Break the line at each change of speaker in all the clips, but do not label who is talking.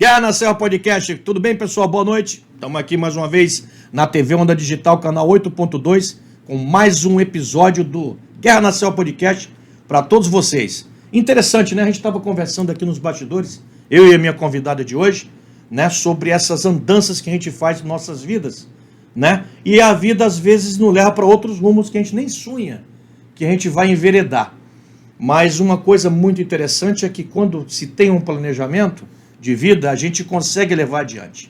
Guerra na Selva Podcast. Tudo bem, pessoal? Boa noite. Estamos aqui mais uma vez na TV Onda Digital, canal 8.2, com mais um episódio do Guerra na Selva Podcast para todos vocês. Interessante, né? A gente estava conversando aqui nos bastidores, eu e a minha convidada de hoje, né, sobre essas andanças que a gente faz em nossas vidas, né? E a vida às vezes nos leva para outros rumos que a gente nem sonha que a gente vai enveredar. Mas uma coisa muito interessante é que quando se tem um planejamento de vida, a gente consegue levar adiante,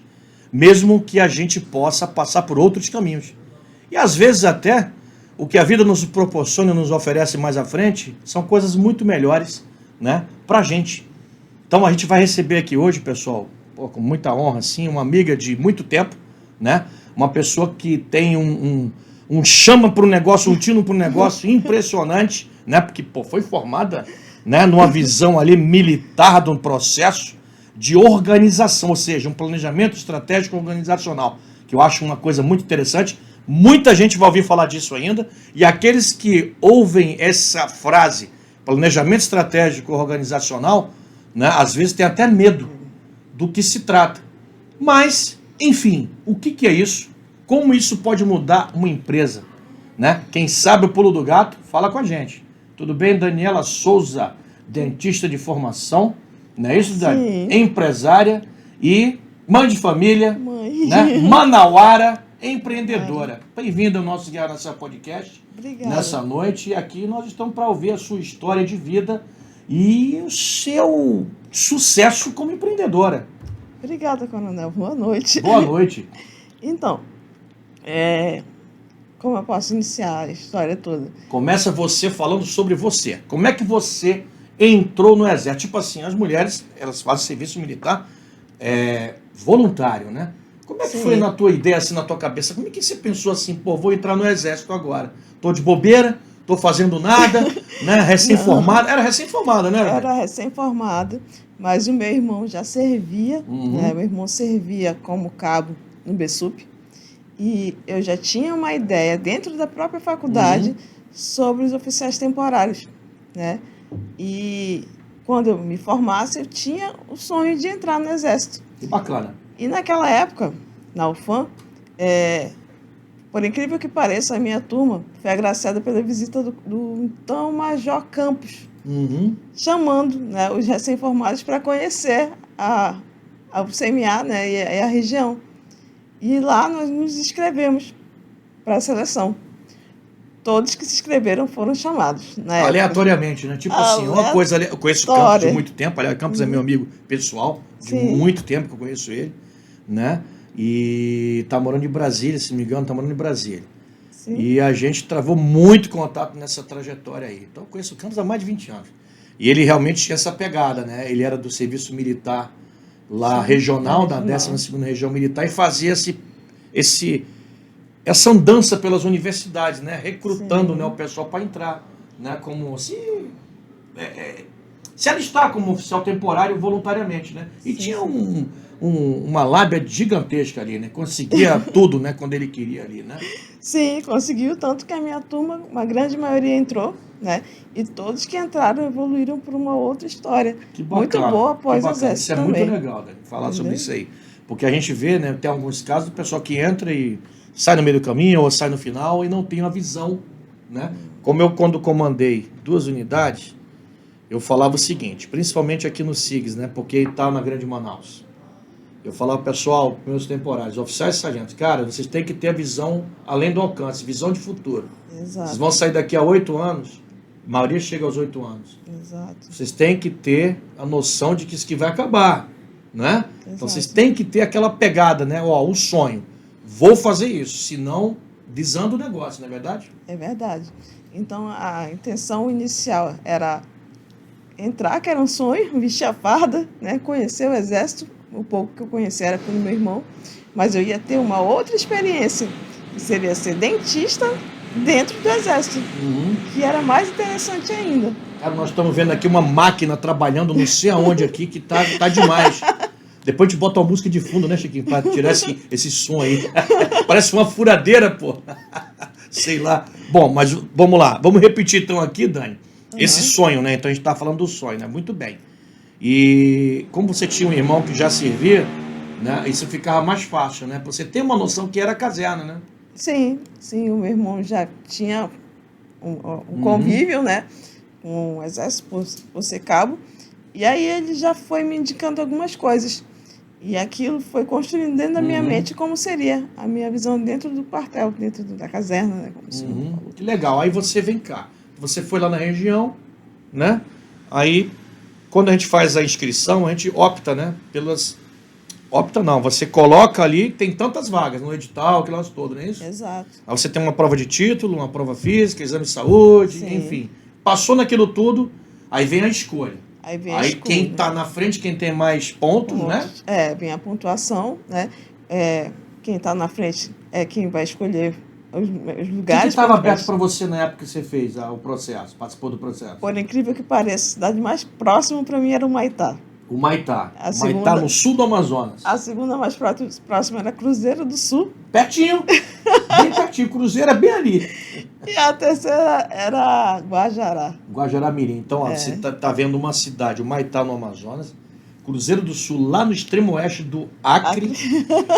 mesmo que a gente possa passar por outros caminhos. E às vezes até o que a vida nos proporciona e nos oferece mais à frente são coisas muito melhores, né, pra gente. Então a gente vai receber aqui hoje, pessoal, com muita honra, assim, uma amiga de muito tempo, né, uma pessoa que tem um chama para o negócio, um tino para o negócio impressionante, né, porque foi formada, né, numa visão ali militar de um processo de organização, ou seja, um planejamento estratégico organizacional, que eu acho uma coisa muito interessante. Muita gente vai ouvir falar disso ainda, e aqueles que ouvem essa frase, planejamento estratégico organizacional, né, às vezes tem até medo do que se trata. Mas, enfim, o que é isso? Como isso pode mudar uma empresa? Né? Quem sabe o pulo do gato, fala com a gente. Tudo bem, Daniela Souza, dentista de formação, não é isso, Dani?
Sim.
Empresária e mãe de família, né? Manauara, empreendedora. Bem-vinda ao nosso Guerra na Selva Podcast.
Obrigada.
Nessa noite, e aqui nós estamos para ouvir a sua história de vida e o seu sucesso como empreendedora.
Obrigada, Coronel. Boa noite.
Boa noite.
Então, como eu posso iniciar a história toda?
Começa você falando sobre você. Como é que você entrou no exército? Tipo assim, as mulheres, elas fazem serviço militar voluntário, né? Como é que foi na tua ideia, assim, na tua cabeça? Como é que você pensou assim, pô, vou entrar no exército agora? Tô de bobeira, tô fazendo nada, né? Recém-formada. Era recém-formada, né?
Era recém-formada, mas o meu irmão já servia, né? Meu irmão servia como cabo no BSUP, e eu já tinha uma ideia dentro da própria faculdade sobre os oficiais temporários, né? E quando eu me formasse, eu tinha o sonho de entrar no Exército.
Que bacana.
E naquela época, na UFAM, por incrível que pareça, a minha turma foi agraciada pela visita do então Major Campos, chamando, né, os recém-formados para conhecer a CMA, né, e a região. E lá nós nos inscrevemos para a seleção. Todos que se inscreveram foram chamados.
Aleatoriamente, né? Tipo assim, uma coisa... Eu conheço o Campos de muito tempo. Aliás, o Campos é meu amigo pessoal, de muito tempo que eu conheço ele, né? E tá morando em Brasília, se não me engano, tá morando em Brasília. Sim. E a gente travou muito contato nessa trajetória aí. Então eu conheço o Campos há mais de 20 anos. E ele realmente tinha essa pegada, né? Ele era do serviço militar lá regional, da 12ª Região Militar, e fazia essa andança pelas universidades, né? Recrutando, né, o pessoal para entrar, né? Como se alistar como oficial temporário voluntariamente, né? E tinha uma lábia gigantesca ali, né? Conseguia tudo, né? Quando ele queria ali, né?
Sim, conseguiu, tanto que a minha turma, uma grande maioria entrou, né? E todos que entraram evoluíram para uma outra história. Que bacana, muito boa após o Exército.
Isso é também muito legal, né? Falar sobre isso aí. Porque a gente vê, né? Tem alguns casos do pessoal que entra e sai no meio do caminho ou sai no final e não tem uma visão, né? Como eu, quando comandei 2 unidades, eu falava o seguinte, principalmente aqui no SIGS, né? Porque está na Grande Manaus. Eu falava, pessoal, meus temporários, oficiais e sargentos, cara, vocês têm que ter a visão além do alcance, visão de futuro.
Exato.
Vocês vão sair daqui a 8 anos, a maioria chega aos 8 anos.
Exato.
Vocês têm que ter a noção de que isso aqui vai acabar, né? Exato. Então vocês têm que ter aquela pegada, né? Ó, o sonho. Vou fazer isso, senão desanda o negócio, não é verdade? É verdade.
Então a intenção inicial era entrar, que era um sonho, vestir a farda, né? Conhecer o Exército. O pouco que eu conheci era pelo meu irmão, mas eu ia ter uma outra experiência, que seria ser dentista dentro do Exército, que era mais interessante ainda.
Cara, nós estamos vendo aqui uma máquina trabalhando não sei aonde aqui, que tá demais. Depois a gente bota uma música de fundo, né, Chiquinho, para tirar esse som aí. Parece uma furadeira, pô. Sei lá. Bom, mas vamos lá. Vamos repetir então aqui, Dani, esse sonho, né? Então a gente está falando do sonho, né? Muito bem. E como você tinha um irmão que já servia, né, isso ficava mais fácil, né? Pra você ter uma noção que era caserna, né?
Sim, sim, o meu irmão já tinha um convívio, né, com o exército por ser cabo. E aí ele já foi me indicando algumas coisas. E aquilo foi construindo dentro da minha mente como seria a minha visão dentro do quartel, dentro da caserna, né? Como o senhor falou.
Que legal. Aí você vem cá. Você foi lá na região, né? Aí, quando a gente faz a inscrição, a gente opta, né? Opta não, você coloca ali, tem tantas vagas no edital, aquilo todo, não é isso?
Exato.
Aí você tem uma prova de título, uma prova física, exame de saúde,
Sim.
enfim. Passou naquilo tudo, aí vem a escolha.
Aí vem a
Aí
escolha,
quem tá na frente, quem tem mais pontos, né?
Vem a pontuação, né? Quem está na frente é quem vai escolher os
O
lugares.
que estava aberto para você na época que você fez o processo, participou do processo?
Por incrível que pareça, a cidade mais próxima para mim era o Maitá.
O Maitá.
A
Maitá
segunda-
no sul do Amazonas.
A segunda mais próxima era Cruzeiro do Sul.
Pertinho. Bem pertinho. Cruzeiro é bem ali.
E a terceira era Guajará.
Guajará-Mirim. Então, ó, você tá vendo uma cidade, o Maitá no Amazonas, Cruzeiro do Sul, lá no extremo oeste do Acre,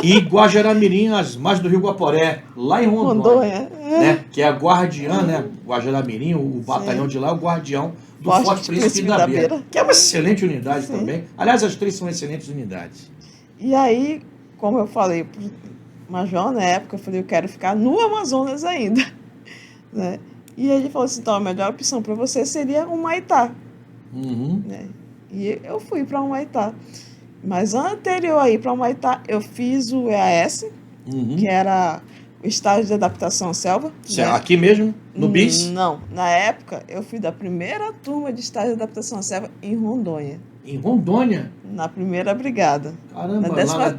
e Guajará-Mirim, as margens do Rio Guaporé, lá em Rondônia. Né? Que é a guardiã, né? Guajará-Mirim, o batalhão de lá é o guardião do Forte Príncipe da Beira. Que é uma excelente unidade também. Aliás, as três são excelentes unidades.
E aí, como eu falei pro Major na época, eu falei, eu quero ficar no Amazonas ainda. Né? E ele falou assim, então a melhor opção para você seria o Maitá. Né? E eu fui para o Maitá. Mas anterior a ir para o Maitá, eu fiz o EAS, que era o estágio de adaptação à selva. Né?
Aqui mesmo? No BIS?
Não. Na época, eu fui da primeira turma de estágio de adaptação à selva em Rondônia.
Em Rondônia?
Na primeira brigada.
Caramba,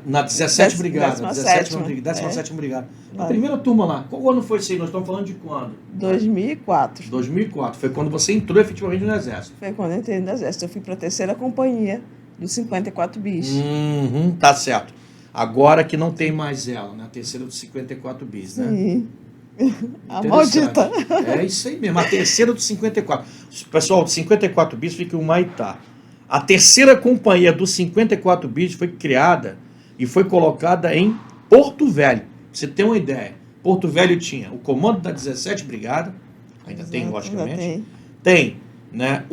na 17 Brigada. 17ª Brigada. A primeira turma lá. Qual ano foi isso aí? Nós estamos falando de quando?
2004.
2004. Foi quando você entrou efetivamente no Exército.
Foi quando eu entrei no Exército. Eu fui para a terceira companhia do 54 bis.
Tá certo. Agora que não tem mais ela, né? A terceira do 54 bis, né?
Sim. A maldita.
É isso aí mesmo, a terceira do 54. Pessoal, do 54 bis fica o Maitá. A terceira companhia do 54 bis foi criada e foi colocada em Porto Velho. Pra você ter uma ideia. Porto Velho tinha o comando da 17 Brigada, ainda tem, logicamente. Tem, né,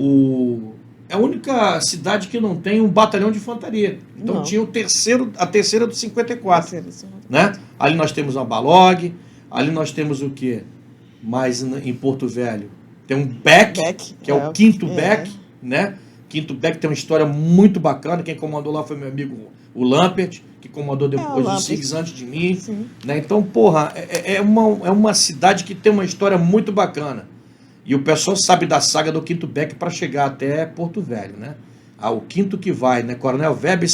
é a única cidade que não tem um batalhão de infantaria. Então
Não.
tinha a terceira do 54. Né? Ali nós temos a Balog, ali nós temos o quê? Mais em Porto Velho. Tem um Beck, que é o quinto Beck, né? Quinto Beck tem uma história muito bacana. Quem comandou lá foi meu amigo o Lampert, que comandou depois os SIGs antes de mim. Né? Então, porra, é uma cidade que tem uma história muito bacana. E o pessoal sabe da saga do quinto Beck para chegar até Porto Velho, né? O quinto que vai, né? Coronel Weber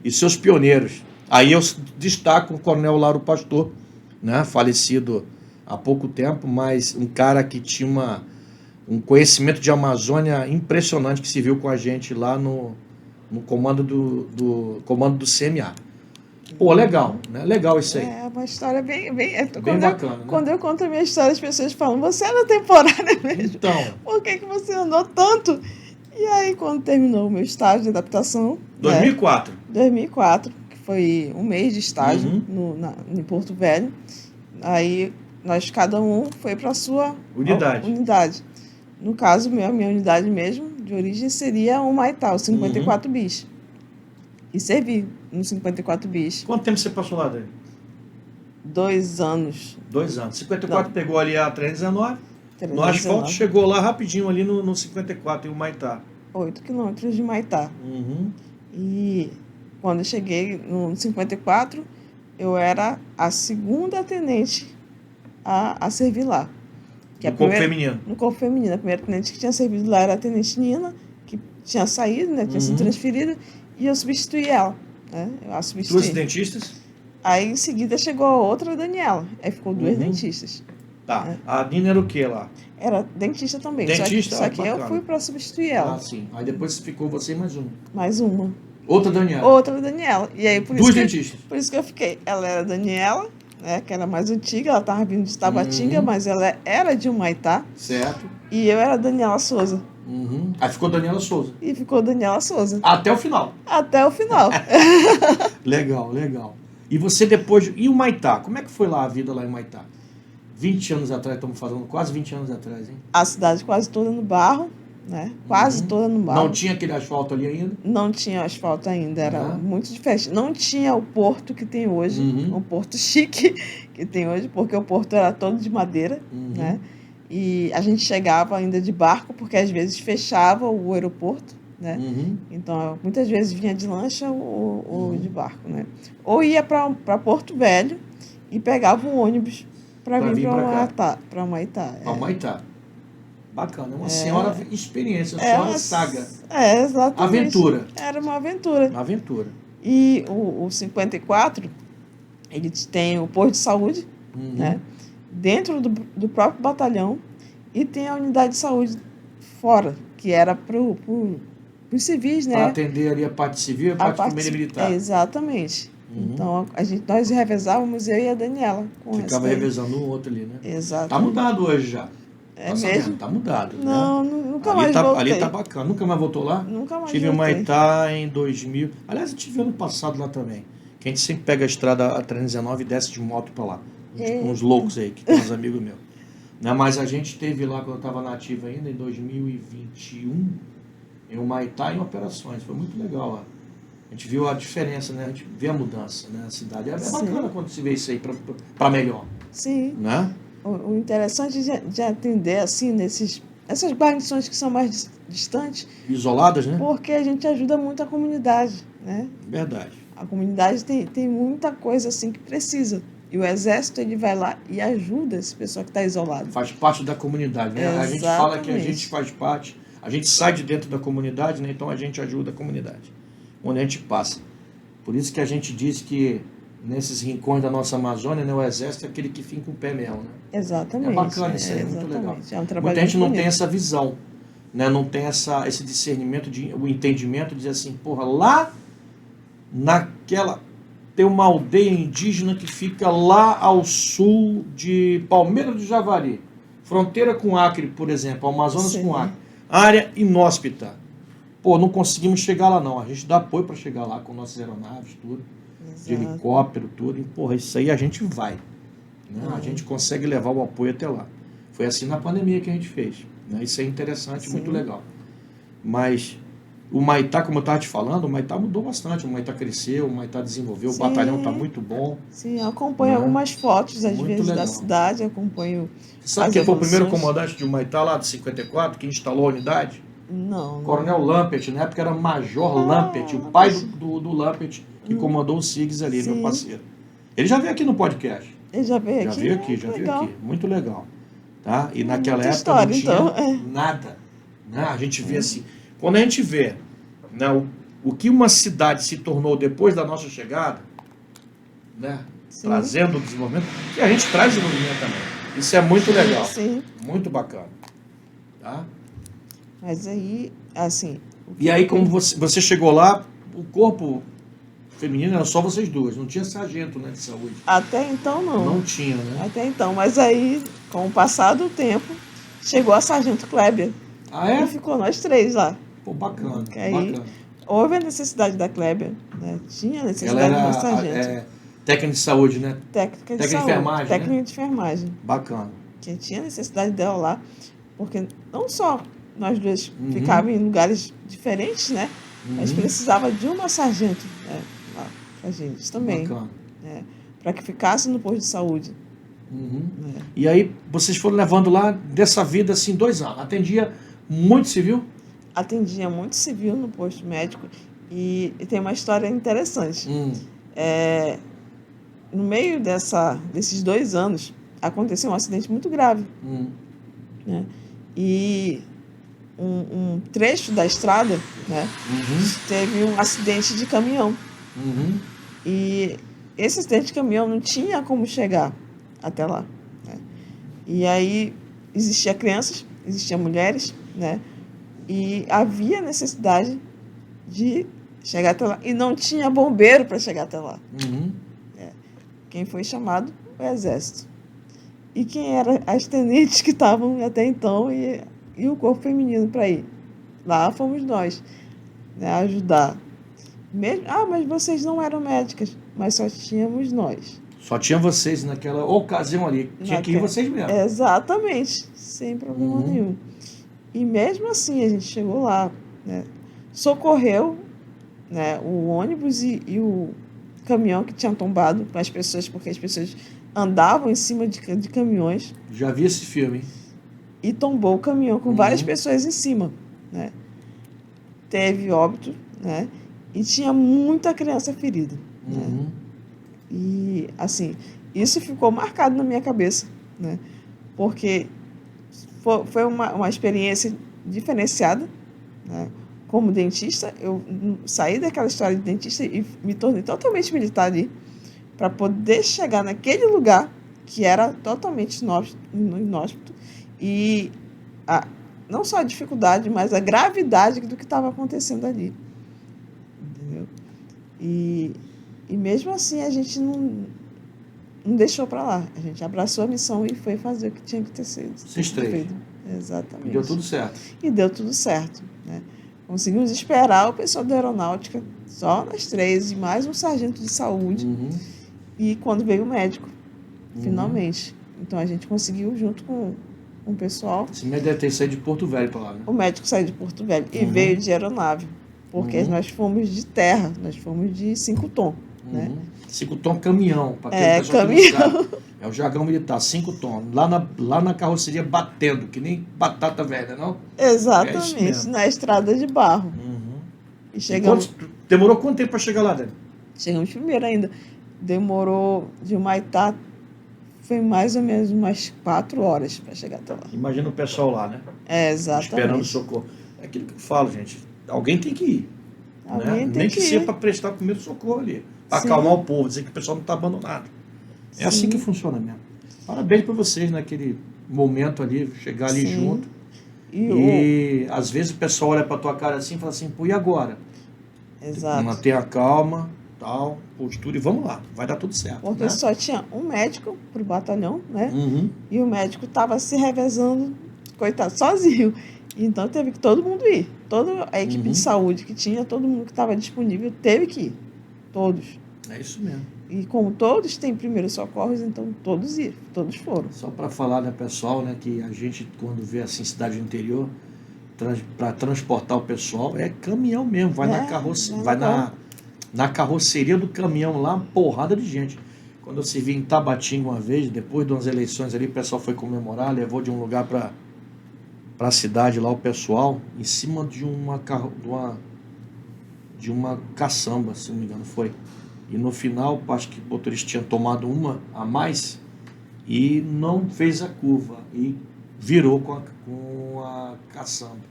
e seus pioneiros. Aí eu destaco o Coronel Lauro Pastor, né? Falecido há pouco tempo, mas um cara que tinha um conhecimento de Amazônia impressionante, que se viu com a gente lá no comando do CMA. Pô, legal, né? Legal isso aí.
É uma história bem
bacana, né?
Quando eu conto a minha história, as pessoas falam, você era temporária mesmo?
Então.
Por que você andou tanto? E aí, quando terminou o meu estágio de adaptação...
2004.
2004, que foi um mês de estágio em Porto Velho. Aí, cada um foi para a sua unidade. No caso, a minha unidade mesmo, de origem, seria o Maitá, o 54 bis. E servi no 54 bis.
Quanto tempo você passou lá, Dani?
2 anos.
2 anos. 54 pegou ali a 319. No
319.
asfalto chegou lá rapidinho ali no 54, em Maitá.
8 quilômetros de Maitá. E quando eu cheguei no 54, eu era a segunda tenente a servir lá.
No corpo feminino.
No corpo feminino. A primeira tenente que tinha servido lá era a tenente Nina, que tinha saído, né? Tinha sido transferida, e eu substituí ela. Né? Eu a substituí.
2 dentistas?
Aí, em seguida, chegou a outra Daniela. Aí ficou 2 dentistas.
Tá. Né? A Nina era o que lá?
Era dentista também.
Dentista?
Só que eu fui para substituir ela.
Ah, sim. Aí depois ficou você e mais uma.
Mais uma.
Outra Daniela?
Outra Daniela. E aí,
2 dentistas.
Por isso que eu fiquei. Ela era a Daniela, né, que era mais antiga, ela estava vindo de Tabatinga, mas ela era de Humaitá.
Certo.
E eu era Daniela Souza.
Aí ficou Daniela Souza.
E ficou Daniela Souza.
Até o final.
Até o final.
Legal, legal. E você depois... E o Humaitá? Como é que foi lá a vida lá em Humaitá? 20 anos atrás, estamos falando, quase 20 anos atrás, hein?
A cidade quase toda no barro, né? Quase toda no barro.
Não tinha aquele asfalto ali ainda?
Não tinha asfalto ainda, era muito diferente. Não tinha o porto que tem hoje, o porto chique que tem hoje, porque o porto era todo de madeira, né? E a gente chegava ainda de barco, porque às vezes fechava o aeroporto, né? Então, muitas vezes vinha de lancha ou de barco, né? Ou ia para Porto Velho e pegava um ônibus para vir para Humaitá.
Para Humaitá. Bacana, uma senhora experiência, uma senhora saga.
Exatamente.
Aventura.
Era uma aventura.
Uma aventura.
E o 54, ele tem o posto de saúde, né? Dentro do próprio batalhão, e tem a unidade de saúde fora, que era para os civis, né?
Para atender ali a parte civil e a parte militar.
Exatamente. Então, nós revezávamos, eu e a Daniela.
Ficava revezando um outro ali, né?
Exato.
Tá mudado hoje já.
É mesmo?
Tá mudado.
Não,
né?
Nunca mais voltei.
Ali tá bacana. Nunca mais voltou lá?
Nunca mais
Tive
voltei.
Tive Humaitá em 2000. Aliás, eu tive ano passado lá também. Que a gente sempre pega a estrada a 319 e desce de moto para lá. Uns loucos aí, que tem uns amigos meus. Né? Mas a gente teve lá, quando eu estava na ativa ainda, em 2021, em Humaitá, em operações. Foi muito legal lá. A gente viu a diferença, né? A gente vê a mudança, né? Na cidade. É bacana quando se vê isso aí para melhor.
Sim.
Né?
O interessante de atender, assim, essas guarnições que são mais distantes.
Isoladas, né?
Porque a gente ajuda muito a comunidade, né?
Verdade.
A comunidade tem muita coisa, assim, que precisa. E o Exército, ele vai lá e ajuda esse pessoal que está isolado.
Faz parte da comunidade, né?
Exatamente.
A gente fala que a gente faz parte, a gente sai de dentro da comunidade, né? Então a gente ajuda a comunidade, onde a gente passa. Por isso que a gente diz que nesses rincões da nossa Amazônia, né, o Exército é aquele que fica com o pé mesmo, né?
Exatamente.
É bacana isso aí, é muito legal.
É um trabalho
muita gente não
bonito.
tem essa visão, né? Não tem esse discernimento, o entendimento de dizer assim, porra, lá naquela... Tem uma aldeia indígena que fica lá ao sul de Palmeira do Javari, fronteira com Acre, por exemplo, Amazonas com Acre, área inóspita. Pô, não conseguimos chegar lá não, a gente dá apoio para chegar lá com nossas aeronaves, tudo, de helicóptero, tudo, e porra, isso aí a gente vai, né? A gente consegue levar o apoio até lá. Foi assim na pandemia que a gente fez, né? Isso é interessante, muito legal. Mas... O Humaitá, como eu estava te falando, o Humaitá mudou bastante, o Humaitá cresceu, o Humaitá desenvolveu, o batalhão está muito bom.
Sim, eu acompanho algumas fotos, às vezes, da cidade, acompanho.
Sabe quem foi o primeiro comandante de Humaitá lá de 54, que instalou a unidade?
Não.
Coronel Lampert, na época era Major Lampert, o pai do Lampert, que comandou o SIGS ali, meu parceiro. Ele já veio aqui no podcast.
Ele já veio aqui?
Já veio aqui, muito legal. Tá? E naquela época
história,
não tinha
então.
nada. Né? A gente vê assim... Quando a gente vê, né, o que uma cidade se tornou depois da nossa chegada, né, trazendo o desenvolvimento, que a gente traz desenvolvimento também. Isso é muito legal.
Sim.
Muito bacana. Tá?
Mas aí, assim...
E aí, como você chegou lá, o corpo feminino era só vocês duas, não tinha sargento, né, de saúde.
Até então, não.
Não tinha, né?
Até então, mas aí, com o passar do tempo, chegou a Sargento Kleber.
Ah, é?
E ficou nós três lá.
Pô, bacana,
aí,
bacana.
Houve a necessidade da Kleber, né? Tinha a necessidade de uma sargento.
Técnica de saúde, né?
Técnica de
saúde. Enfermagem,
técnica
né?
de enfermagem.
Bacana.
Que tinha necessidade dela lá, porque não só nós dois ficávamos em lugares diferentes, né? Mas precisava de uma sargento, né? Lá pra gente também.
Bacana.
Né? Para que ficasse no posto de saúde. Né?
E aí, vocês foram levando lá dessa vida, assim, 2 anos. Atendia muito civil?
Atendia muito civil no posto médico e tem uma história interessante. No meio desses 2 anos, aconteceu um acidente muito grave. Né? E um trecho da estrada, né, teve um acidente de caminhão. E esse acidente de caminhão não tinha como chegar até lá. Né? E aí existiam crianças, existiam mulheres, né? E havia necessidade de chegar até lá. E não tinha bombeiro para chegar até lá. Quem foi chamado? O Exército. E quem eram as tenentes que estavam até então e e o corpo feminino para ir. Lá fomos nós, né, ajudar. Mesmo, mas vocês não eram médicas, mas só tínhamos nós.
Só tinha vocês naquela ocasião ali. Tinha que ir vocês mesmo.
Exatamente, sem problema nenhum. E mesmo assim a gente chegou lá, né, socorreu, né, o ônibus e o caminhão que tinha tombado com as pessoas, porque as pessoas andavam em cima de caminhões.
Já vi esse filme.
E tombou o caminhão com várias pessoas em cima, né? Teve óbito, né? E tinha muita criança ferida. Né? E, assim, isso ficou marcado na minha cabeça, né? Porque foi uma experiência diferenciada, né? Como dentista, eu saí daquela história de dentista e me tornei totalmente militar ali para poder chegar naquele lugar que era totalmente inóspito e não só a dificuldade, mas a gravidade do que estava acontecendo ali. Entendeu? E mesmo assim a gente não deixou para lá. A gente abraçou a missão e foi fazer o que tinha que ter sido.
Vocês três.
Exatamente.
E deu tudo certo.
E deu tudo certo, né? Conseguimos esperar o pessoal da aeronáutica, só nós três, e mais um sargento de saúde. E quando veio o médico, finalmente. Então a gente conseguiu, junto com o pessoal.
Esse médico deve ter saído de Porto Velho para lá, né?
O médico saiu de Porto Velho e veio de aeronave, porque nós fomos de terra, nós fomos de 5 tom. Né?
5 tom caminhão.
Caminhão.
É o jargão militar, 5 tom. Lá na carroceria batendo, que nem batata velha, não?
Exatamente, na estrada de barro. E chegamos.
Demorou quanto tempo para chegar lá, Dani?
Chegamos primeiro ainda. Demorou de Humaitá, foi mais ou menos umas 4 horas para chegar até lá.
Imagina o pessoal lá, né?
Exatamente.
Esperando socorro. É aquilo que eu falo, gente. Alguém tem que ir.
Alguém
né?
tem
Nem
que
seja
ir.
para prestar primeiro socorro ali. Para acalmar o povo, dizer que o pessoal não está abandonado. É assim que funciona mesmo. Parabéns para vocês naquele momento ali, chegar ali junto. E às vezes o pessoal olha para tua cara assim e fala assim, pô, e agora?
Exato.
Manter a calma, tal, postura e vamos lá, vai dar tudo certo.
Porque
né?
só tinha um médico pro batalhão, né? E o médico estava se revezando, coitado, sozinho. Então teve que todo mundo ir. Toda a equipe de saúde que tinha, todo mundo que estava disponível teve que ir. Todos.
É isso mesmo.
E como todos têm primeiros socorros, então todos iram, todos foram.
Só para falar, né, pessoal, né, que a gente, quando vê assim, cidade do interior, para transportar o pessoal, é caminhão mesmo, vai na carroceria do caminhão lá, uma porrada de gente. Quando eu servi em Tabatinga uma vez, depois de umas eleições ali, o pessoal foi comemorar, levou de um lugar para a cidade lá o pessoal, em cima de uma caçamba, se não me engano, foi. E no final, acho que o motorista tinha tomado uma a mais e não fez a curva e virou com a caçamba.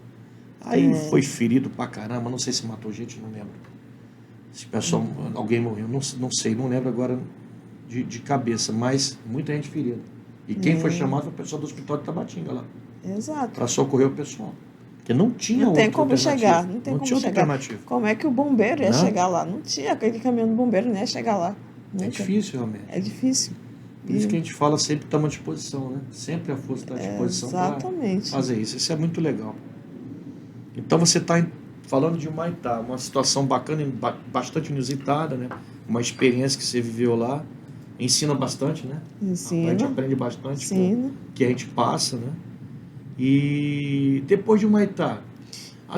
Aí foi ferido pra caramba, não sei se matou gente, não lembro. Se pessoal, alguém morreu, não sei, não lembro agora de cabeça, mas muita gente ferida. E quem foi chamado foi o pessoal do hospital de Tabatinga lá.
Exato.
Para socorrer o pessoal. Porque não tinha
outra alternativa.
Não tem como chegar.
Como é que o bombeiro ia chegar lá? Não tinha, aquele caminhão do bombeiro não ia chegar lá.
É difícil, realmente.
É difícil.
Por isso que a gente fala sempre estamos à disposição, né? Sempre a força está à disposição para fazer isso. Isso é muito legal. Então você está falando de Humaitá, uma situação bacana, bastante inusitada, né? Uma experiência que você viveu lá. Ensina bastante, né?
Ensina.
A gente aprende bastante
Ensina.
com o que a gente passa, né? E depois de Humaitá,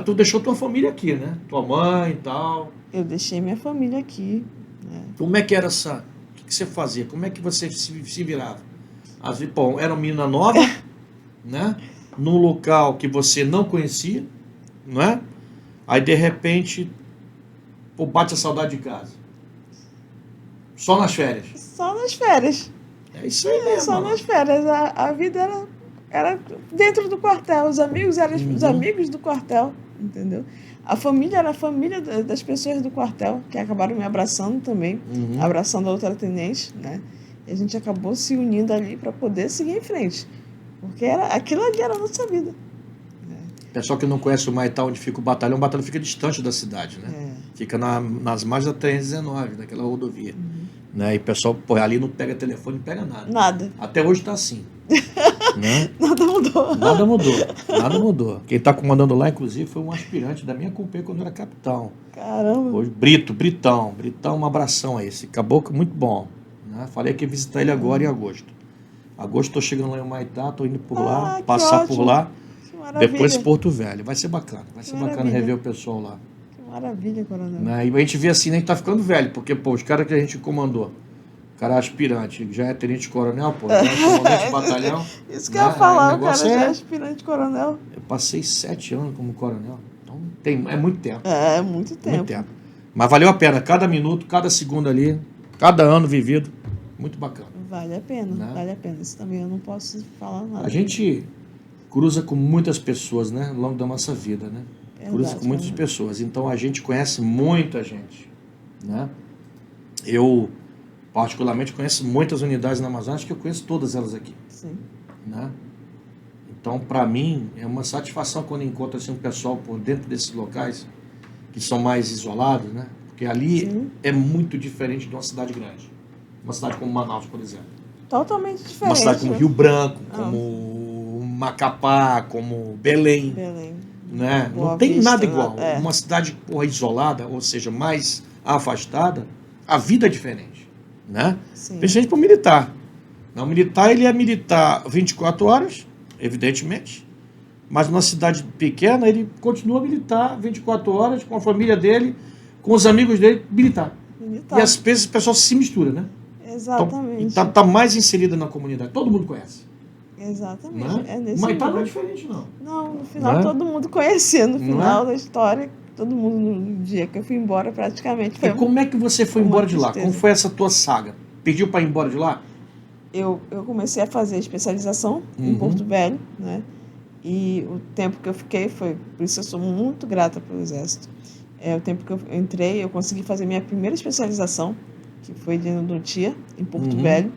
tu deixou tua família aqui, né? Tua mãe e tal.
Eu deixei minha família aqui. Né?
Como é que era essa... O que você fazia? Como é que você se virava? Às vezes, pô, era uma menina nova, né? Num local que você não conhecia, não é? Aí, de repente, pô, bate a saudade de casa. Só nas férias.
Só nas férias.
É isso aí mesmo.
Só nas férias. A vida era dentro do quartel. Os amigos eram os amigos do quartel, entendeu? A família era a família das pessoas do quartel, que acabaram me abraçando também, abraçando a outra tenente, né? E a gente acabou se unindo ali para poder seguir em frente. Porque aquilo ali era a nossa vida.
Pessoal que não conhece o Humaitá, onde fica o batalhão fica distante da cidade, né? Fica nas margens da 319, naquela rodovia. Né? E o pessoal, ali não pega telefone, não pega nada.
Nada.
Até hoje está assim. Né?
Nada mudou.
Nada mudou, nada mudou. Quem está comandando lá, inclusive, foi um aspirante da minha companhia quando eu era capitão.
Caramba.
Hoje, Britão, um abração a esse caboclo muito bom. Né? Falei que ia visitar ele agora em agosto. Agosto estou chegando lá em Humaitá, estou indo por lá, passar por lá, depois Porto Velho. Vai ser bacana, bacana rever o pessoal lá.
Que maravilha, coronel.
Né? E a gente vê assim, né, que tá ficando velho, porque, pô, os caras que a gente comandou, o cara é aspirante, já é tenente-coronel, pô, já é comandante de batalhão.
Isso que eu ia falar, o cara já é aspirante-coronel.
Eu passei 7 anos como coronel, então é muito tempo.
É, muito tempo.
Muito tempo. Mas valeu a pena, cada minuto, cada segundo ali, cada ano vivido, muito bacana.
Vale a pena,
Né?
vale a pena. Isso também eu não posso falar nada.
A gente cruza com muitas pessoas, né, ao longo da nossa vida, né? Cruza com muitas pessoas, então a gente conhece muita gente, né? Eu particularmente conheço muitas unidades na Amazônia, acho que eu conheço todas elas aqui.
Sim.
Né? Então, para mim, é uma satisfação quando encontro assim, um pessoal por dentro desses locais que são mais isolados, né? Porque ali
Sim.
é muito diferente de uma cidade grande. Uma cidade como Manaus, por exemplo.
Totalmente diferente.
Uma cidade como Rio Branco, como Macapá, como Belém. Né? Não tem
Vista,
nada igual.
É.
Uma cidade isolada, ou seja, mais afastada, a vida é diferente. Né? Principalmente para o militar. O militar, ele é militar 24 horas, evidentemente, mas numa cidade pequena, ele continua militar 24 horas com a família dele, com os amigos dele, militar. E às vezes o pessoal se mistura, né?
Exatamente.
Então, tá mais inserida na comunidade. Todo mundo conhece.
Exatamente.
Né?
É nesse
mas não é diferente, não.
Não, no final todo mundo conhecia. No final da história, todo mundo, no dia que eu fui embora, praticamente.
E como é que você foi embora de lá? Como foi essa tua saga? Pediu para ir embora de lá?
Eu comecei a fazer especialização em Porto Velho, né? E o tempo que eu fiquei foi... Por isso eu sou muito grata pelo Exército. O tempo que eu entrei, eu consegui fazer minha primeira especialização, que foi de endodontia, em Porto Velho.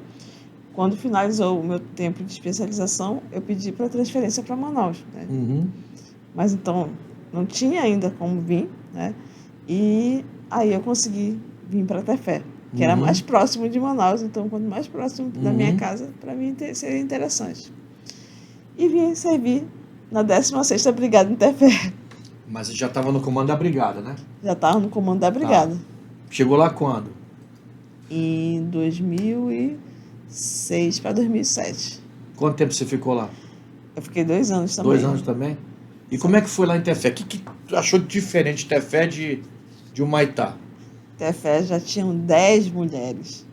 Quando finalizou o meu tempo de especialização, eu pedi para transferência para Manaus, né? Mas então, não tinha ainda como vir, né? E aí eu consegui vir para Tefé, que era mais próximo de Manaus. Então, quanto mais próximo da minha casa, para mim seria interessante. E vim servir na 16ª Brigada em Tefé.
Mas você já estava no comando da brigada, né?
Já estava no comando da brigada.
Chegou lá quando?
Em 2006 para 2007.
Quanto tempo você ficou lá?
Eu fiquei 2 anos também.
2 anos também? E como é que foi lá em Tefé? O que tu achou diferente de Tefé de Humaitá?
Tefé já tinham 10 mulheres.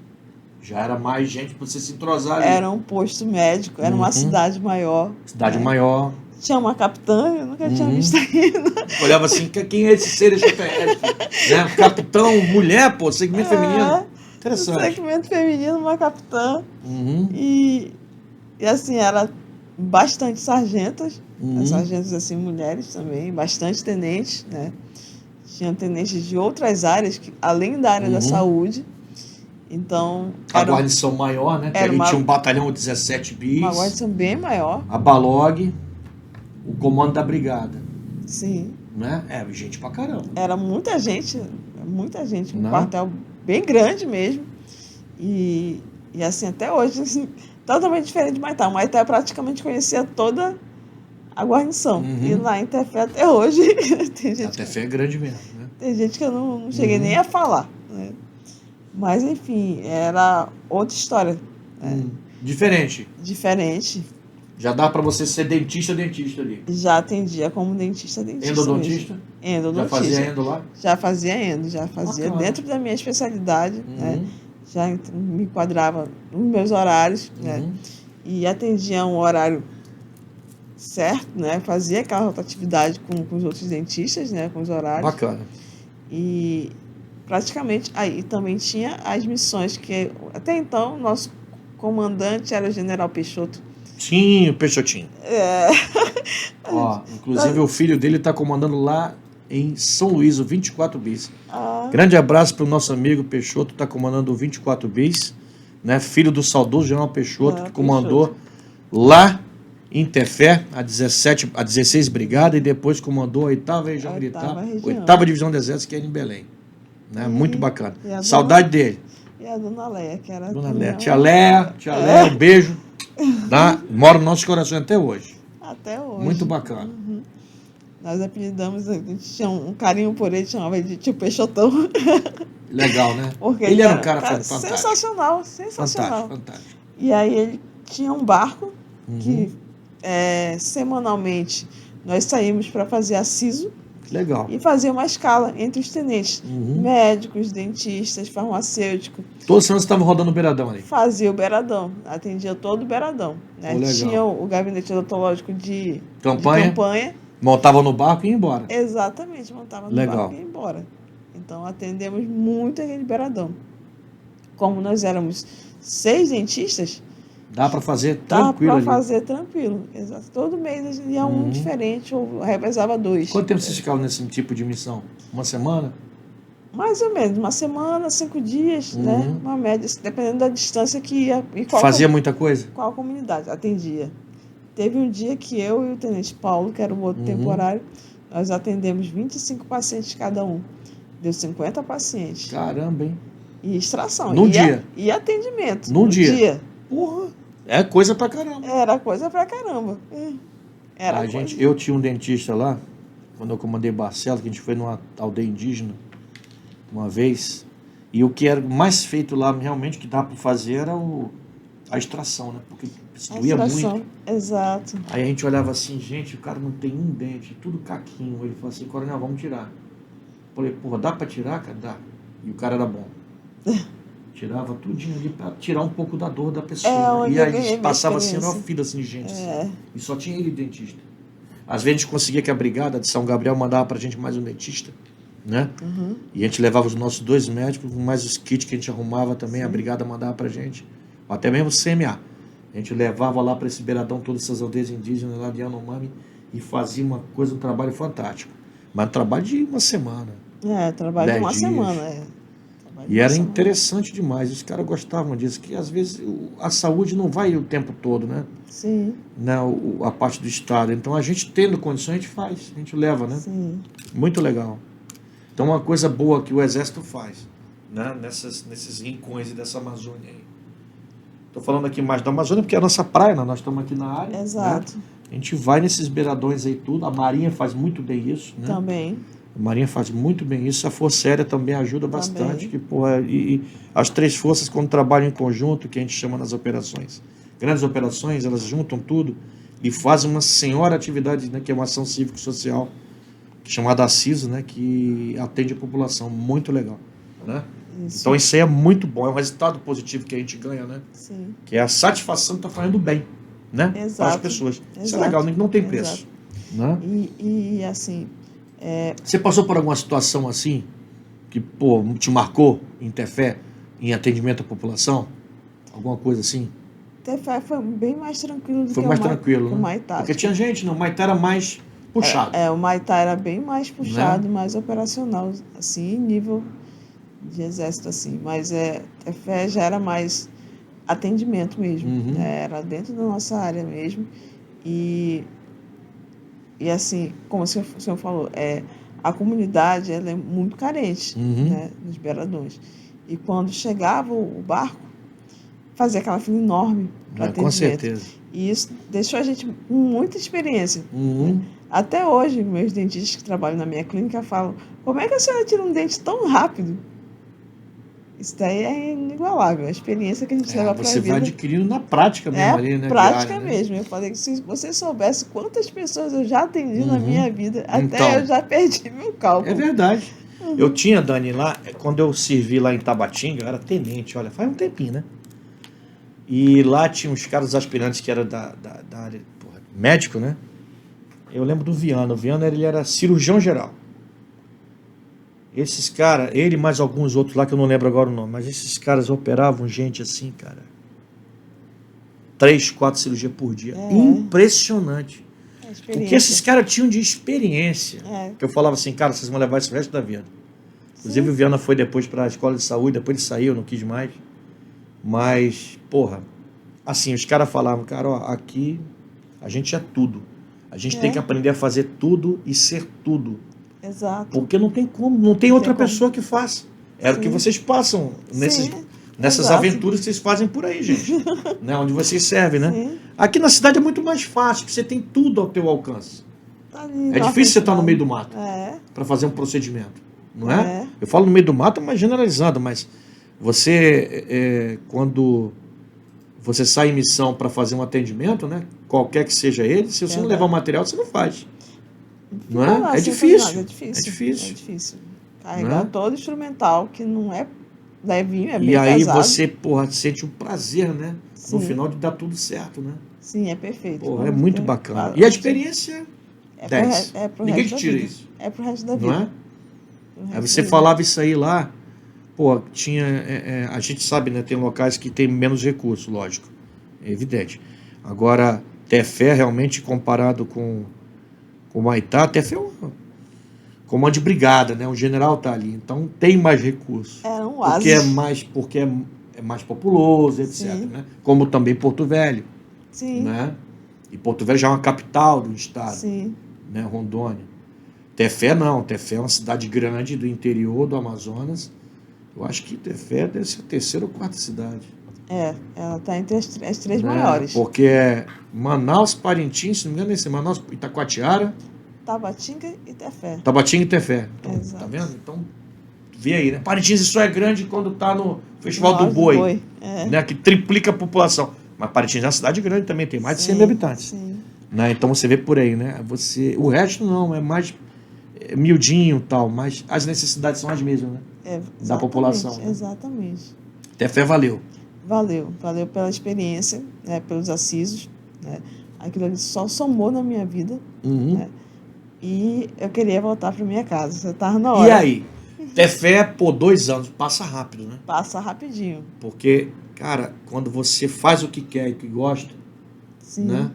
Já era mais gente para você se entrosar ali.
Era um posto médico, era uma cidade maior.
Cidade maior.
Tinha uma capitã, eu nunca tinha visto ainda.
Olhava assim, quem é esse ser extraterrestre? Né? Capitão, mulher, pô, segmento feminino. Interessante.
Segmento feminino, uma capitã. E assim, era bastante sargentas. Sargentas, assim, mulheres também. Bastante tenentes, né? Tinha tenentes de outras áreas, que, além da área da saúde. Então...
A guarnição maior, né? Ali tinha um batalhão 17 bis.
Uma guarnição bem maior.
A Balog, o comando da brigada.
Sim.
Né? Gente pra caramba.
Era muita gente. Um quartel bem grande mesmo. E assim, até hoje, assim, totalmente diferente de Humaitá. Humaitá praticamente conhecia toda a guarnição. E lá em Tefé, até hoje... tem gente
Tefé é grande mesmo, né?
Tem gente que eu não cheguei nem a falar, né? Mas, enfim, era outra história. Né?
Diferente. Já dá pra você ser dentista ali.
Já atendia como dentista.
Endodontista?
Endodontista.
Já fazia endo lá?
Já fazia dentro da minha especialidade, né? Já me enquadrava nos meus horários, né? E atendia um horário certo, né? Fazia aquela rotatividade com os outros dentistas, né? Com os horários.
Bacana.
E praticamente aí também tinha as missões que até então nosso comandante era o General Peixoto.
Sim, o Peixotinho. Inclusive o filho dele está comandando lá em São Luís, o 24 bis. Grande abraço para o nosso amigo Peixoto, está comandando o 24 bis, né? Filho do saudoso General Peixoto, que comandou lá em Tefé, a 16 Brigada, e depois comandou a 8ª Região Militar, 8ª Divisão do Exército, que era em Belém. Né? Muito bacana. Saudade dele.
E a Dona Leia, que era...
Dona Leia. Tia Leia, um beijo. Tá? Mora nos nossos corações até hoje.
Até hoje.
Muito bacana.
Nós apelidamos, a gente tinha um carinho por ele, chamava ele de tio Peixotão.
Legal, né?
Porque
Ele era um cara fantástico.
sensacional.
Fantástico.
E aí ele tinha um barco que semanalmente nós saímos para fazer a CISO
Legal.
e fazer uma escala entre os tenentes. Médicos, dentistas, farmacêuticos.
Todos os anos estavam rodando o beiradão ali.
Fazia o beiradão, atendia todo o beiradão. Né?
Legal.
Tinha o gabinete odontológico de
Campanha. Montava no barco e ia embora.
Exatamente, montava no barco e ia embora. Então atendemos muito aquele beiradão. Como nós éramos 6 dentistas,
dá para fazer
dá
tranquilo
para
ali.
fazer tranquilo. Exato. Todo mês a gente ia um diferente ou revezava 2.
Quanto tempo vocês ficavam nesse tipo de missão? Uma semana?
Mais ou menos, uma semana, 5 dias, né? Uma média, dependendo da distância que ia. E
Fazia muita coisa?
Qual comunidade atendia. Teve um dia que eu e o tenente Paulo, que era o outro temporário, nós atendemos 25 pacientes cada um. Deu 50 pacientes.
Caramba, hein?
E extração.
Num dia?
E atendimento.
Num dia? Porra, é coisa pra caramba.
Era coisa pra caramba. Era
gente, eu tinha um dentista lá, quando eu comandei Barcelos, que a gente foi numa aldeia indígena uma vez, e o que era mais feito lá, realmente, que dava pra fazer era a extração, né? Porque se doía muito.
Exato.
Aí a gente olhava assim, gente, o cara não tem um dente, tudo caquinho. Ele falou assim, coronel, vamos tirar. Falei, porra, dá pra tirar, cara? Dá. E o cara era bom. Tirava tudinho ali pra tirar um pouco da dor da pessoa. E aí passava assim, uma fila assim, de gente. Assim, e só tinha ele dentista. Às vezes a gente conseguia que a brigada de São Gabriel mandava pra gente mais um dentista, né? E a gente levava os nossos 2 médicos, mais os kits que a gente arrumava também, a brigada mandava pra gente. Até mesmo o CMA. A gente levava lá para esse beiradão todas essas aldeias indígenas lá de Yanomami e fazia uma coisa, um trabalho fantástico. Mas um trabalho de uma semana.
Trabalho de uma semana.
E era interessante demais. Os caras gostavam disso, que às vezes a saúde não vai o tempo todo, né?
Sim.
Né? A parte do Estado. Então a gente tendo condições, a gente faz, a gente leva, né?
Sim.
Muito legal. Então uma coisa boa que o Exército faz, né? Nesses rincões e dessa Amazônia aí. Estou falando aqui mais da Amazônia porque é a nossa praia, né? Nós estamos aqui na área.
Exato.
Né? A gente vai nesses beiradões aí tudo. A Marinha faz muito bem isso, né?
Também.
A Marinha faz muito bem isso. A Força Aérea também ajuda bastante. Que, porra, e as 3 forças, quando trabalham em conjunto, que a gente chama nas operações, grandes operações, elas juntam tudo e fazem uma senhora atividade, né? Que é uma ação cívico-social, chamada CISO, né? Que atende a população. Muito legal, né? Isso. Então isso aí é muito bom, é um resultado positivo que a gente ganha, né?
Sim.
Que é a satisfação de estar fazendo bem, né?
Exato.
Para as pessoas. Isso é legal, não tem preço. Né?
E assim...
Você passou por alguma situação assim, que pô, te marcou em Tefé, em atendimento à população? Alguma coisa assim?
Tefé foi bem mais tranquilo do
foi
que
mais tranquilo,
o
né?
Maitá.
Porque tinha gente, não, o Maitá era mais puxado.
O Maitá era bem mais puxado, né? Mais operacional, assim, nível de exército, assim. Mas Tefé já era mais atendimento mesmo, né? Era dentro da nossa área mesmo. E assim, como o senhor falou, a comunidade ela é muito carente, né, nos beiradões. E quando chegava o barco, fazia aquela fila enorme para atendimento.
Com certeza.
E isso deixou a gente com muita experiência. Né? Até hoje, meus dentistas que trabalham na minha clínica falam, como é que a senhora tira um dente tão rápido? Isso daí é inigualável, a experiência que a gente leva para a vida.
Você vai adquirindo na prática mesmo ali, né?
Prática
diária,
mesmo. Né? Eu falei que se você soubesse quantas pessoas eu já atendi na minha vida, até
então,
eu já perdi meu cálculo.
É verdade. Eu tinha, Dani, lá, quando eu servi lá em Tabatinga, eu era tenente, olha, faz um tempinho, né? E lá tinha uns caras aspirantes que eram da área, médico, né? Eu lembro do Viana. O Viana, ele era cirurgião geral. Esses caras, ele e mais alguns outros lá que eu não lembro agora o nome, mas esses caras operavam gente assim, cara. 3, 4 cirurgias por dia. Impressionante. O que esses caras tinham de experiência. Que eu falava assim, cara, vocês vão levar isso o resto da vida. Inclusive o Viana foi depois para a escola de saúde, depois ele saiu, não quis mais. Mas, porra, assim, os caras falavam, cara, ó, aqui a gente é tudo. A gente tem que aprender a fazer tudo e ser tudo.
Exato.
Porque não tem como, não tem outra pessoa que faça. Era o que vocês passam nesses nessas
Exato.
aventuras que vocês fazem por aí, gente. Né? Onde vocês servem, né?
Sim.
Aqui na cidade é muito mais fácil, porque você tem tudo ao teu alcance.
Tá ali,
É difícil você estar no meio do
mato.
mato para fazer um procedimento, não é? Eu falo no meio do mato, mas generalizando, mas você, quando você sai em missão para fazer um atendimento, né? Qualquer que seja ele, se você não levar o material, você não faz. Não é?
Não,
É
assim,
difícil.
É difícil.
É difícil.
É difícil. Carregar
Né?
todo instrumental, que não é levinho, é bem
E aí
pesado.
você, porra, sente um prazer, né?
Sim.
No final de dar tudo certo, né?
Sim, é perfeito.
Porra, é muito bacana.
Claro,
E a experiência, 10.
pro
Ninguém
resto
te
da
tira
vida.
isso.
É pro resto da vida.
Não é?
Pro resto
Aí você
da vida.
falava isso aí lá, pô, tinha. A gente sabe, né? Tem locais que tem menos recursos, lógico. É evidente. Agora, Tefé, realmente, comparado com Humaitá, Tefé é um comando de brigada, né? O general tá ali. Então tem mais recursos.
Era um
Porque é mais populoso, etc. Né? Como também Porto Velho.
Sim.
Né? E Porto Velho já é uma capital do estado.
Sim.
Né? Rondônia. Tefé não. Tefé é uma cidade grande do interior do Amazonas. Eu acho que Tefé deve ser a terceira ou quarta cidade.
Ela está entre as três
Né?
maiores.
Porque é Manaus, Parintins, se não me engano, esse é Manaus, Itacoatiara,
Tabatinga e Tefé.
Tabatinga e Tefé. Então,
Exato.
tá vendo? Então, vê aí, né? Parintins só é grande quando tá no Festival do
Nós,
Boi,
É.
né? Que triplica a população. Mas Parintins é uma cidade grande também, tem mais de 100 mil habitantes.
Sim.
Né? Então você vê por aí, né? O resto não, é mais miudinho e tal, mas as necessidades são as mesmas, né? Da população. Né?
Exatamente.
Tefé valeu.
Valeu pela experiência, né? Pelos assisos, né? Aquilo ali só somou na minha vida, né? E eu queria voltar para minha casa. Você estava na hora.
E aí? Tefé, por 2 anos, passa rápido, né?
Passa rapidinho.
Porque, cara, quando você faz o que quer e o que gosta,
Sim.
Né?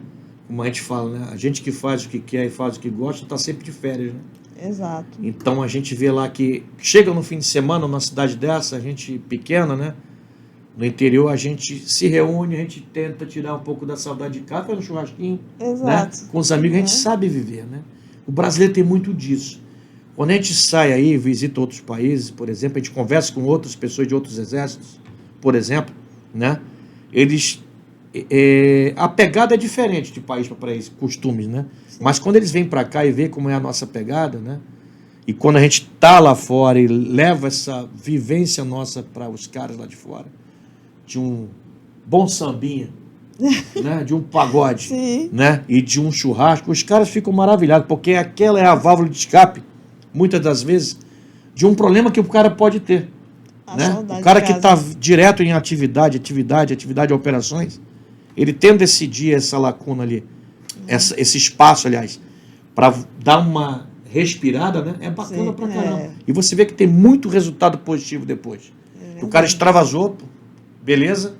Como a gente fala, né? A gente que faz o que quer e faz o que gosta está sempre de férias, né?
Exato.
Então a gente vê lá que chega no fim de semana numa cidade dessa, a gente pequena, né? No interior a gente se reúne, a gente tenta tirar um pouco da saudade de casa, faz um churrasquinho,
Exato.
Né? Com os amigos, a gente sabe viver, né? O brasileiro tem muito disso. Quando a gente sai aí, visita outros países, por exemplo, a gente conversa com outras pessoas de outros exércitos, por exemplo, né? Eles... a pegada é diferente de país para país, costumes, né? Sim. Mas quando eles vêm para cá e vê como é a nossa pegada, né? E quando a gente tá lá fora e leva essa vivência nossa para os caras lá de fora, de um bom sambinha, né? De um pagode,
Sim.
Né? E de um churrasco, os caras ficam maravilhados, porque aquela é a válvula de escape, muitas das vezes, de um problema que o cara pode ter. Né? O cara que está direto em atividade, operações, ele tendo esse dia, essa lacuna ali, esse espaço, aliás, para dar uma respirada, né? É bacana pra caramba. E você vê que tem muito resultado positivo depois. O cara extravasou, beleza,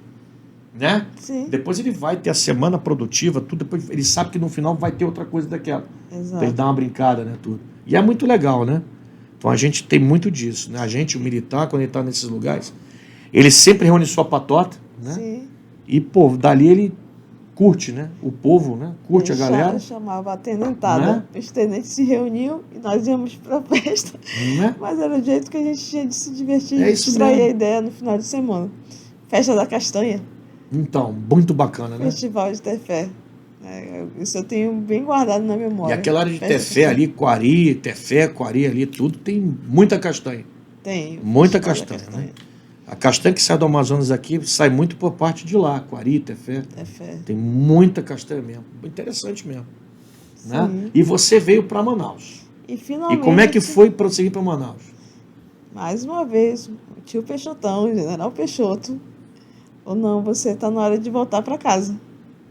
né?
Sim.
Depois ele vai ter a semana produtiva, tudo, depois ele sabe que no final vai ter outra coisa daquela.
Exato.
Pra ele dar uma brincada, né? Tudo. E é muito legal, né? Então a gente tem muito disso, né? A gente, o militar, quando ele está nesses lugares, ele sempre reúne sua patota, né?
Sim.
E, pô, dali ele curte, né? O povo, né? Curte a galera.
Chamava a tenentada. Né? Os tenentes se reuniam e nós íamos pra festa.
Né?
Mas era o jeito que a gente tinha de se divertir
e
distrair a ideia no final de semana. Festa da Castanha.
Então, muito bacana, né?
Festival de Tefé. Isso eu tenho bem guardado na memória.
E aquela área de Tefé ali, Quari ali, tudo tem muita castanha.
Tem.
Muita castanha, né? A castanha que sai do Amazonas aqui sai muito por parte de lá, Quari, Tefé. Tem muita castanha mesmo. Interessante mesmo. Né? E você veio para Manaus.
E finalmente.
E como é que foi prosseguir para Manaus?
Mais uma vez, o tio Peixotão, o general Peixoto. Ou não, você está na hora de voltar para casa.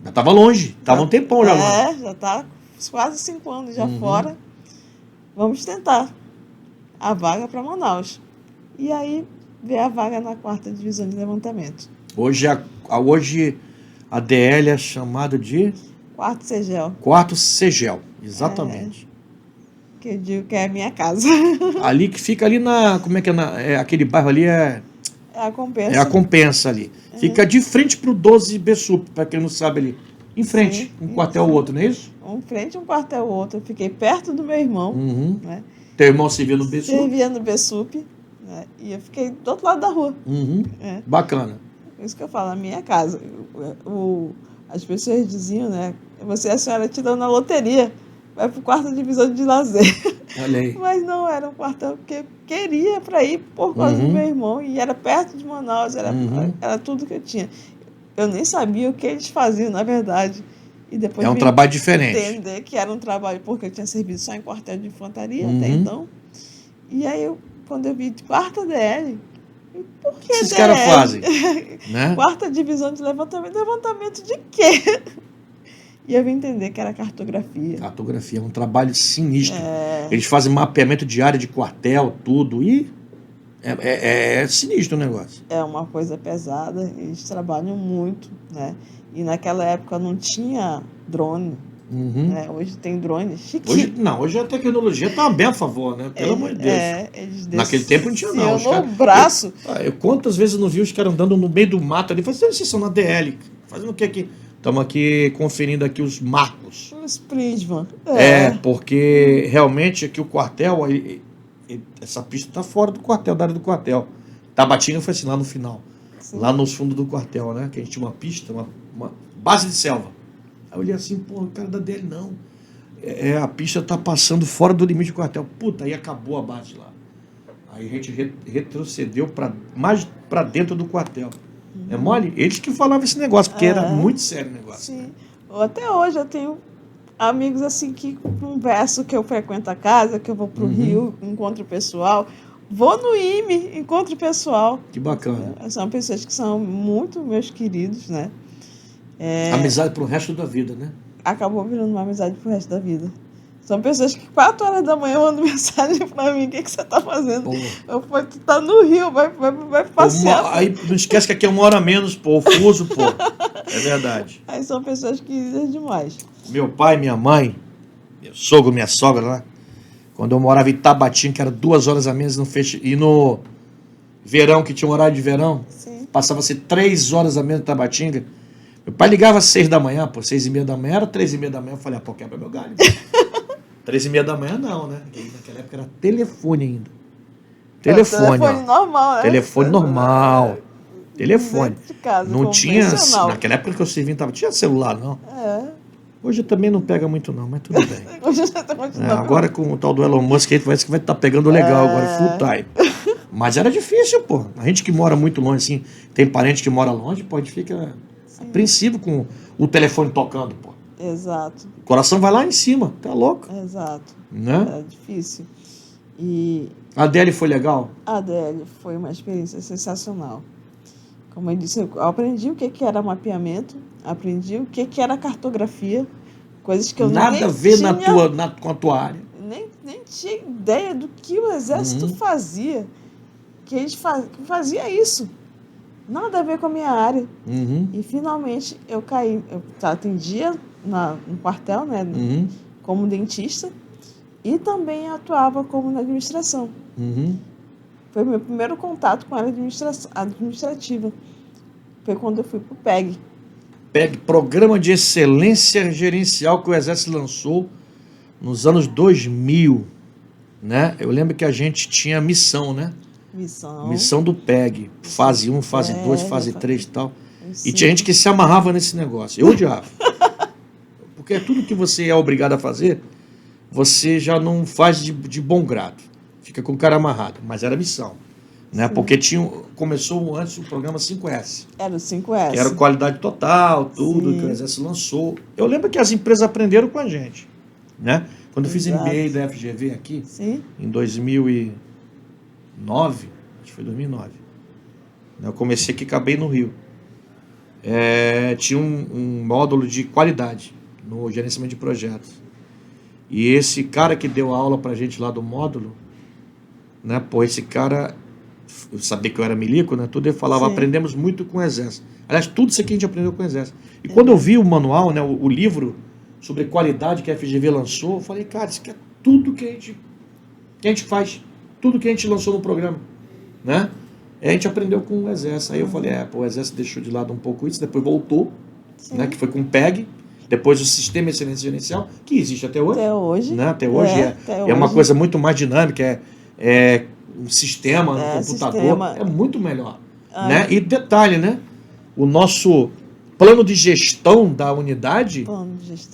Já estava longe, estava um tempão já longe.
Já está quase 5 anos já fora. Vamos tentar a vaga para Manaus. E aí veio a vaga na 4ª Divisão de Levantamento.
Hoje a DL é chamada de...
4º Segel.
4º Segel, exatamente.
Que eu digo que é a minha casa.
Ali que fica ali na... Como é que é? Aquele bairro ali é...
É a Compensa.
É a Compensa ali. Fica de frente pro 12 Bessup, para quem não sabe ali. Em frente, um quartel ou outro, não é isso?
Um frente, um quartel ou outro. Eu fiquei perto do meu irmão. Né?
Teu irmão servia no Bessup?
Servia no Bessup, né? E eu fiquei do outro lado da rua. É.
Bacana.
Por isso que eu falo, a minha casa. As pessoas diziam, né? A senhora tirou na loteria, vai para o quarto divisão de lazer.
Olha aí.
Mas não, era um quartel que eu queria para ir por causa do meu irmão. E era perto de Manaus, era tudo que eu tinha. Eu nem sabia o que eles faziam, na verdade. E depois
é um trabalho diferente.
Entender que era um trabalho, porque eu tinha servido só em quartel de infantaria até então. E aí, quando eu vi de quarta DL, por que
esses caras fazem? Né?
Quarta divisão de levantamento. Levantamento de quê? E eu vim entender que era cartografia.
Cartografia é um trabalho sinistro. Eles fazem mapeamento de área de quartel, tudo. E é sinistro o negócio. É
uma coisa pesada. Eles trabalham muito, né? E naquela época não tinha drone. Né? Hoje tem drone.
Hoje a tecnologia está bem a favor, né? Pelo amor de Deus. Naquele tempo não tinha, não.
No braço.
Quantas vezes eu não vi os caras andando no meio do mato ali? Fazendo vocês são na DL. Fazendo o que aqui? Estamos aqui conferindo aqui os marcos.
Os prisma.
Porque realmente aqui o quartel, essa pista está fora do quartel, da área do quartel. Tabatinga foi assim, lá no final. Sim. Lá nos fundos do quartel, né? Que a gente tinha uma pista, uma base de selva. Aí eu olhei assim, pô, o cara da DL não. A pista tá passando fora do limite do quartel. Puta, aí acabou a base lá. Aí a gente retrocedeu mais para dentro do quartel. É mole? Eles que falavam esse negócio, porque era muito sério o negócio.
Sim. Até hoje eu tenho amigos assim que converso, que eu frequento a casa, que eu vou pro Rio, encontro pessoal. Vou no IME, encontro pessoal.
Que bacana.
São pessoas que são muito meus queridos, né?
Amizade pro resto da vida, né?
Acabou virando uma amizade pro resto da vida. São pessoas que 4 horas da manhã mandam mensagem pra mim. O que você tá fazendo? Eu falei, tu tá no Rio, vai passear.
Aí não esquece que aqui é 1 hora menos, pô, o fuso, pô. É verdade.
Aí são pessoas queridas demais.
Meu pai, minha mãe, meu sogro, minha sogra lá, quando eu morava em Tabatinga, que era 2 horas a menos no e no verão, que tinha um horário de verão, passava-se 3 horas a menos em Tabatinga. Meu pai ligava às 6 da manhã, pô, 6h30 da manhã, era 3h30 da manhã, eu falei, pô, quebra meu galho. 3h30 da manhã não, né? Porque naquela época era telefone ainda. Telefone
normal, né?
Telefone normal. Telefone.
De casa,
não tinha, naquela época que eu servi, não tinha celular, não. Hoje também não pega muito não, mas tudo bem.
Hoje já tá continuando.
Agora com o tal do Elon Musk, a gente parece que vai estar pegando legal agora, full time. Mas era difícil, pô. A gente que mora muito longe, assim, tem parente que mora longe, pô, a gente fica apreensivo com o telefone tocando, pô.
Exato.
O coração vai lá em cima, tá louco.
Exato.
Né?
É difícil. E
a DL foi legal?
A DL foi uma experiência sensacional. Como eu disse, eu aprendi o que era mapeamento, aprendi o que era cartografia, coisas que eu
nada a ver com a tua área.
Nem tinha ideia do que o Exército fazia, que eles fazia isso. Nada a ver com a minha área. E finalmente eu caí, eu atendia no quartel, né, como dentista, e também atuava como na administração. Foi o meu primeiro contato com a área administrativa. Foi quando eu fui para o PEG.
PEG, Programa de Excelência Gerencial, que o Exército lançou nos anos 2000. Né? Eu lembro que a gente tinha missão, né? Missão do PEG. Fase 1, fase 2, fase 3 e tal. E tinha gente que se amarrava nesse negócio. Eu odiava. Porque tudo que você é obrigado a fazer, você já não faz de bom grado. Fica com o cara amarrado. Mas era missão. Né? Porque começou antes o programa 5S.
Era o 5S.
Que era qualidade total, tudo que o Exército lançou. Eu lembro que as empresas aprenderam com a gente. Né? Quando eu fiz MBA da FGV aqui, em 2009, acho que foi 2009, eu comecei aqui, acabei no Rio. Tinha um módulo de qualidade no gerenciamento de projetos. E esse cara que deu aula pra gente lá do módulo, né, esse cara, eu sabia que eu era milico, né, tudo ele falava, aprendemos muito com o Exército. Aliás, tudo isso aqui a gente aprendeu com o Exército. E quando eu vi o manual, né, o livro sobre qualidade que a FGV lançou, eu falei, cara, isso aqui é tudo que a gente faz, tudo que a gente lançou no programa, né? A gente aprendeu com o Exército. Aí eu falei, o Exército deixou de lado um pouco isso, depois voltou, né, que foi com o PEG, depois o Sistema de Excelência Gerencial, que existe até hoje.
Até hoje.
Né? Até hoje é uma coisa muito mais dinâmica, um sistema no computador,
sistema.
é muito melhor. Né? E detalhe, né? O nosso plano de gestão da unidade,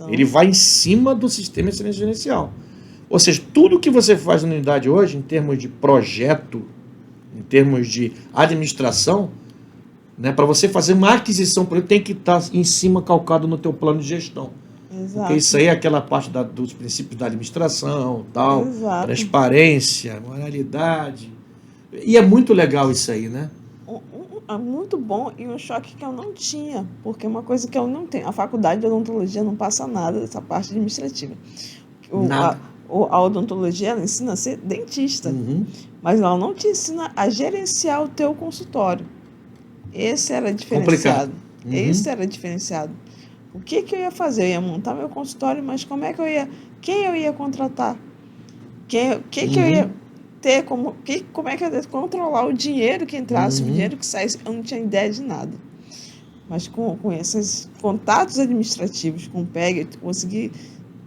ele vai em cima do sistema de excelência gerencial. Ou seja, tudo que você faz na unidade hoje, em termos de projeto, em termos de administração, né, para você fazer uma aquisição, tem que estar em cima calcado no teu plano de gestão.
Exato.
Porque isso aí é aquela parte dos princípios da administração, tal,
Exato.
Transparência, moralidade. E é muito legal isso aí, né?
Muito bom e um choque que eu não tinha, porque uma coisa que eu não tenho, a faculdade de odontologia não passa nada dessa parte administrativa. A odontologia ela ensina a ser dentista, mas ela não te ensina a gerenciar o teu consultório. Esse era diferenciado. Esse era diferenciado. O que eu ia fazer? Eu ia montar meu consultório, mas como é que eu ia... Quem eu ia contratar? Que eu ia ter? Como é que eu ia controlar o dinheiro que entrasse, o dinheiro que saísse? Eu não tinha ideia de nada. Mas com esses contatos administrativos com o PEG, eu consegui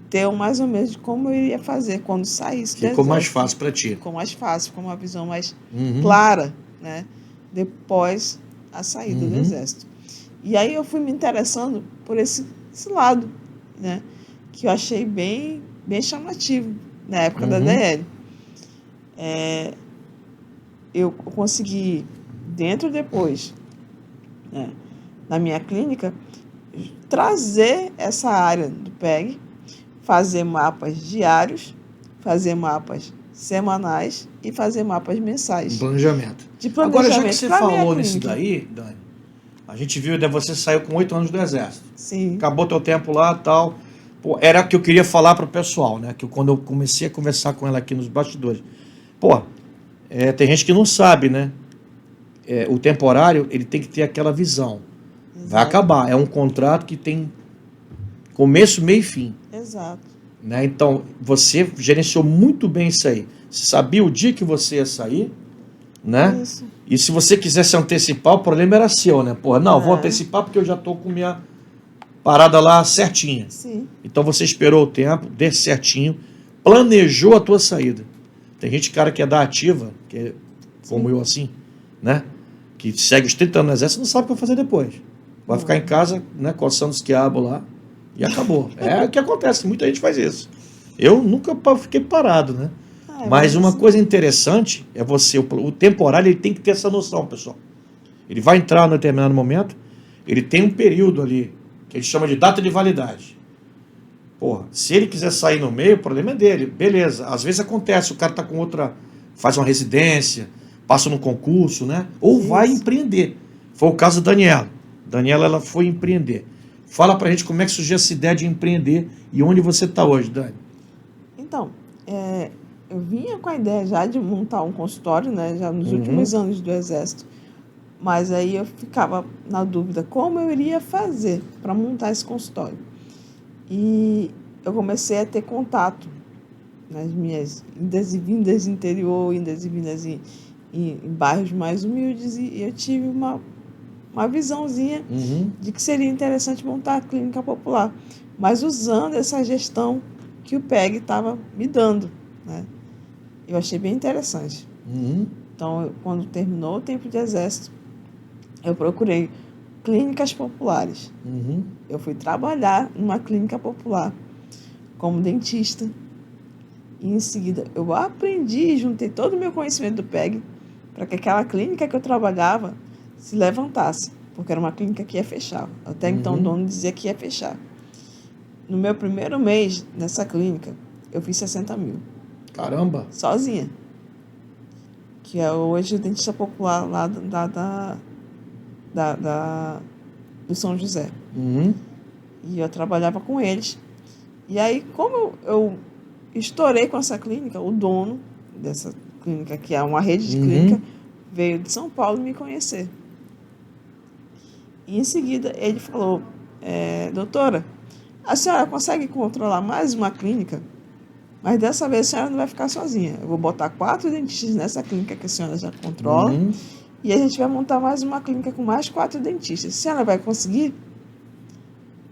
ter mais ou menos de como eu iria fazer quando saísse.
Ficou mais fácil para ti.
Ficou mais fácil, com uma visão mais clara, né? Depois a saída do Exército. E aí eu fui me interessando por esse lado, né? Que eu achei bem chamativo na época da DL. Eu consegui, depois, né, na minha clínica, trazer essa área do PEG, fazer mapas diários, fazer mapas semanais e fazer mapas mensais.
Planejamento. Agora, já que você falou nisso daí, Dani, a gente viu que você saiu com 8 anos do Exército.
Sim.
Acabou teu tempo lá e tal. Pô, era o que eu queria falar para o pessoal, né? Que quando eu comecei a conversar com ela aqui nos bastidores. Pô, tem gente que não sabe, né? O temporário, ele tem que ter aquela visão. Exato. Vai acabar. É um contrato que tem começo, meio e fim.
Exato.
Né? Então, você gerenciou muito bem isso aí. Você sabia o dia que você ia sair, né?
Isso.
E se você quisesse antecipar, o problema era seu, né? Porra, não, vou antecipar porque eu já estou com minha parada lá certinha.
Sim.
Então você esperou o tempo, deu certinho, planejou a tua saída. Tem gente, cara, que é da ativa, que é como eu assim, né? Que segue os 30 anos no Exército e não sabe o que vai fazer depois. Vai ficar em casa, né, coçando os quiabos lá e acabou. É o que acontece, muita gente faz isso. Eu nunca fiquei parado, né? Mas uma coisa interessante é o temporário, ele tem que ter essa noção, pessoal. Ele vai entrar num determinado momento, ele tem um período ali, que ele chama de data de validade. Porra, se ele quiser sair no meio, o problema é dele. Beleza, às vezes acontece, o cara tá com outra, faz uma residência, passa num concurso, né? Ou vai empreender. Foi o caso da Daniela. Daniela, ela foi empreender. Fala pra gente como é que surgiu essa ideia de empreender e onde você tá hoje, Dani.
Então, eu vinha com a ideia já de montar um consultório, né, já nos últimos anos do Exército, mas aí eu ficava na dúvida como eu iria fazer para montar esse consultório. E eu comecei a ter contato nas minhas indas e vindas interior, indas e vindas em bairros mais humildes, e eu tive uma visãozinha de que seria interessante montar a clínica popular, mas usando essa gestão que o PEG estava me dando, né? Eu achei bem interessante. Então, quando terminou o tempo de Exército, eu procurei clínicas populares. Eu fui trabalhar numa clínica popular como dentista. E, em seguida, eu aprendi e juntei todo o meu conhecimento do PEG para que aquela clínica que eu trabalhava se levantasse, porque era uma clínica que ia fechar. Até então, o dono dizia que ia fechar. No meu primeiro mês nessa clínica, eu fiz 60 mil.
Caramba!
Sozinha. Que é hoje o dentista popular lá do São José. E eu trabalhava com eles. E aí, como eu estourei com essa clínica, o dono dessa clínica, que é uma rede de clínica, veio de São Paulo me conhecer. E em seguida ele falou, doutora, a senhora consegue controlar mais uma clínica? Mas dessa vez a senhora não vai ficar sozinha. Eu vou botar 4 dentistas nessa clínica que a senhora já controla. E a gente vai montar mais uma clínica com mais 4 dentistas. A senhora vai conseguir?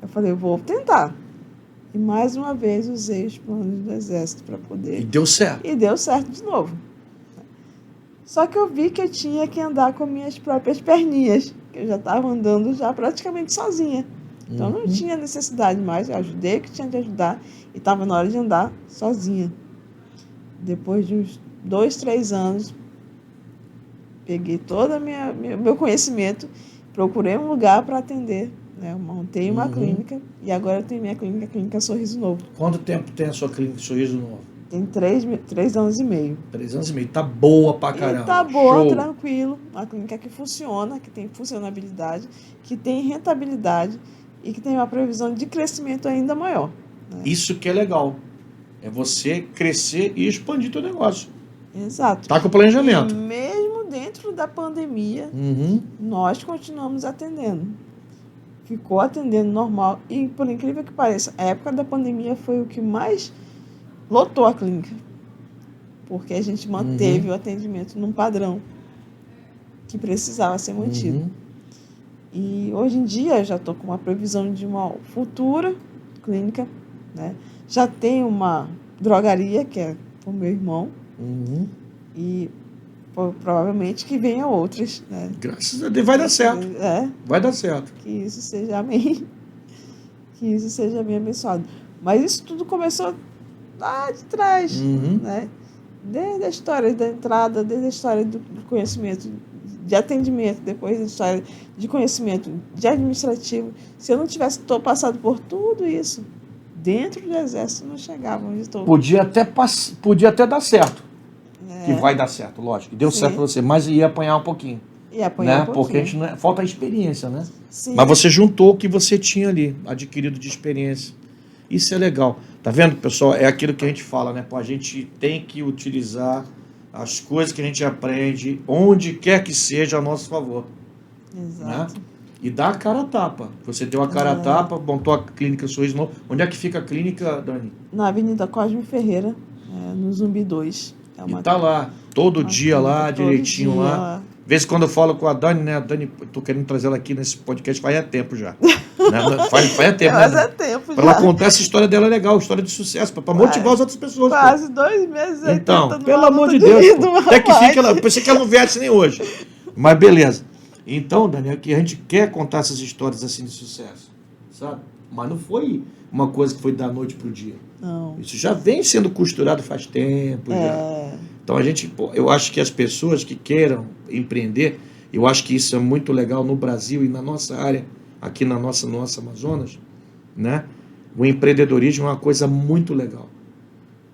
Eu falei, eu vou tentar. E mais uma vez usei os planos do Exército para poder...
E deu certo.
E deu certo de novo. Só que eu vi que eu tinha que andar com minhas próprias perninhas, que eu já estava andando já praticamente sozinha. Então não tinha necessidade mais, eu ajudei o que tinha de ajudar e estava na hora de andar sozinha. Depois de uns 2, 3 anos, peguei todo meu conhecimento, procurei um lugar para atender, né? Eu montei uma clínica e agora eu tenho minha clínica, a Clínica Sorriso Novo.
Quanto tempo tem a sua clínica Sorriso Novo?
Tem 3 anos e meio.
3 anos e meio. Tá boa pra caramba.
E tá boa,
Show.
tranquilo. Uma clínica que funciona, que tem funcionabilidade, que tem rentabilidade e que tem uma previsão de crescimento ainda maior. Né?
Isso que é legal. É você crescer e expandir teu negócio.
Exato.
Tá com planejamento.
E mesmo dentro da pandemia, nós continuamos atendendo. Ficou atendendo normal. E, por incrível que pareça, a época da pandemia foi o que mais lotou a clínica. Porque a gente manteve o atendimento num padrão que precisava ser mantido. E hoje em dia eu já estou com uma previsão de uma futura clínica, né? Já tem uma drogaria, que é o meu irmão, e provavelmente que venha outras, né?
Graças a Deus, vai dar certo. Vai dar certo.
Que isso seja amém. Que isso seja bem abençoado. Mas isso tudo começou lá de trás, né? Desde a história da entrada, desde a história do conhecimento de atendimento, depois da história de conhecimento de administrativo. Se eu não tivesse passado por tudo isso, dentro do Exército não chegava onde estou.
Podia até dar certo. Que vai dar certo, lógico. Deu certo pra você, mas ia apanhar um pouquinho.
Ia apanhar um pouquinho.
Porque a gente falta a experiência, né?
Sim.
Mas você juntou o que você tinha ali, adquirido de experiência. Isso é legal. Tá vendo, pessoal? É aquilo que a gente fala, né? Pô, a gente tem que utilizar as coisas que a gente aprende, onde quer que seja, a nosso favor.
Exato.
Né? E dá a cara a tapa. Você deu a cara a tapa, montou a clínica Sorriso Novo. Onde é que fica a clínica, Dani?
Na Avenida Cosme Ferreira, no Zumbi 2.
E tá lá, todo dia lá, direitinho
dia
lá. De vez em quando eu falo com a Dani, né? A Dani, tô querendo trazer ela aqui nesse podcast faz tempo já. Né? Faz tempo,
mas
né?
é tempo
pra ela contar essa história dela legal, história de sucesso, pra motivar as outras pessoas.
Quase 2 meses aí.
Então, pelo amor de Deus. Até que fica ela. Pensei que ela não viesse nem hoje. Mas beleza. Então, Daniel, que a gente quer contar essas histórias assim de sucesso, sabe? Mas não foi uma coisa que foi da noite pro dia.
Não.
Isso já vem sendo costurado faz tempo. Já. Então eu acho que as pessoas que queiram empreender, eu acho que isso é muito legal no Brasil e na nossa área, aqui na nossa Amazonas, né? O empreendedorismo é uma coisa muito legal,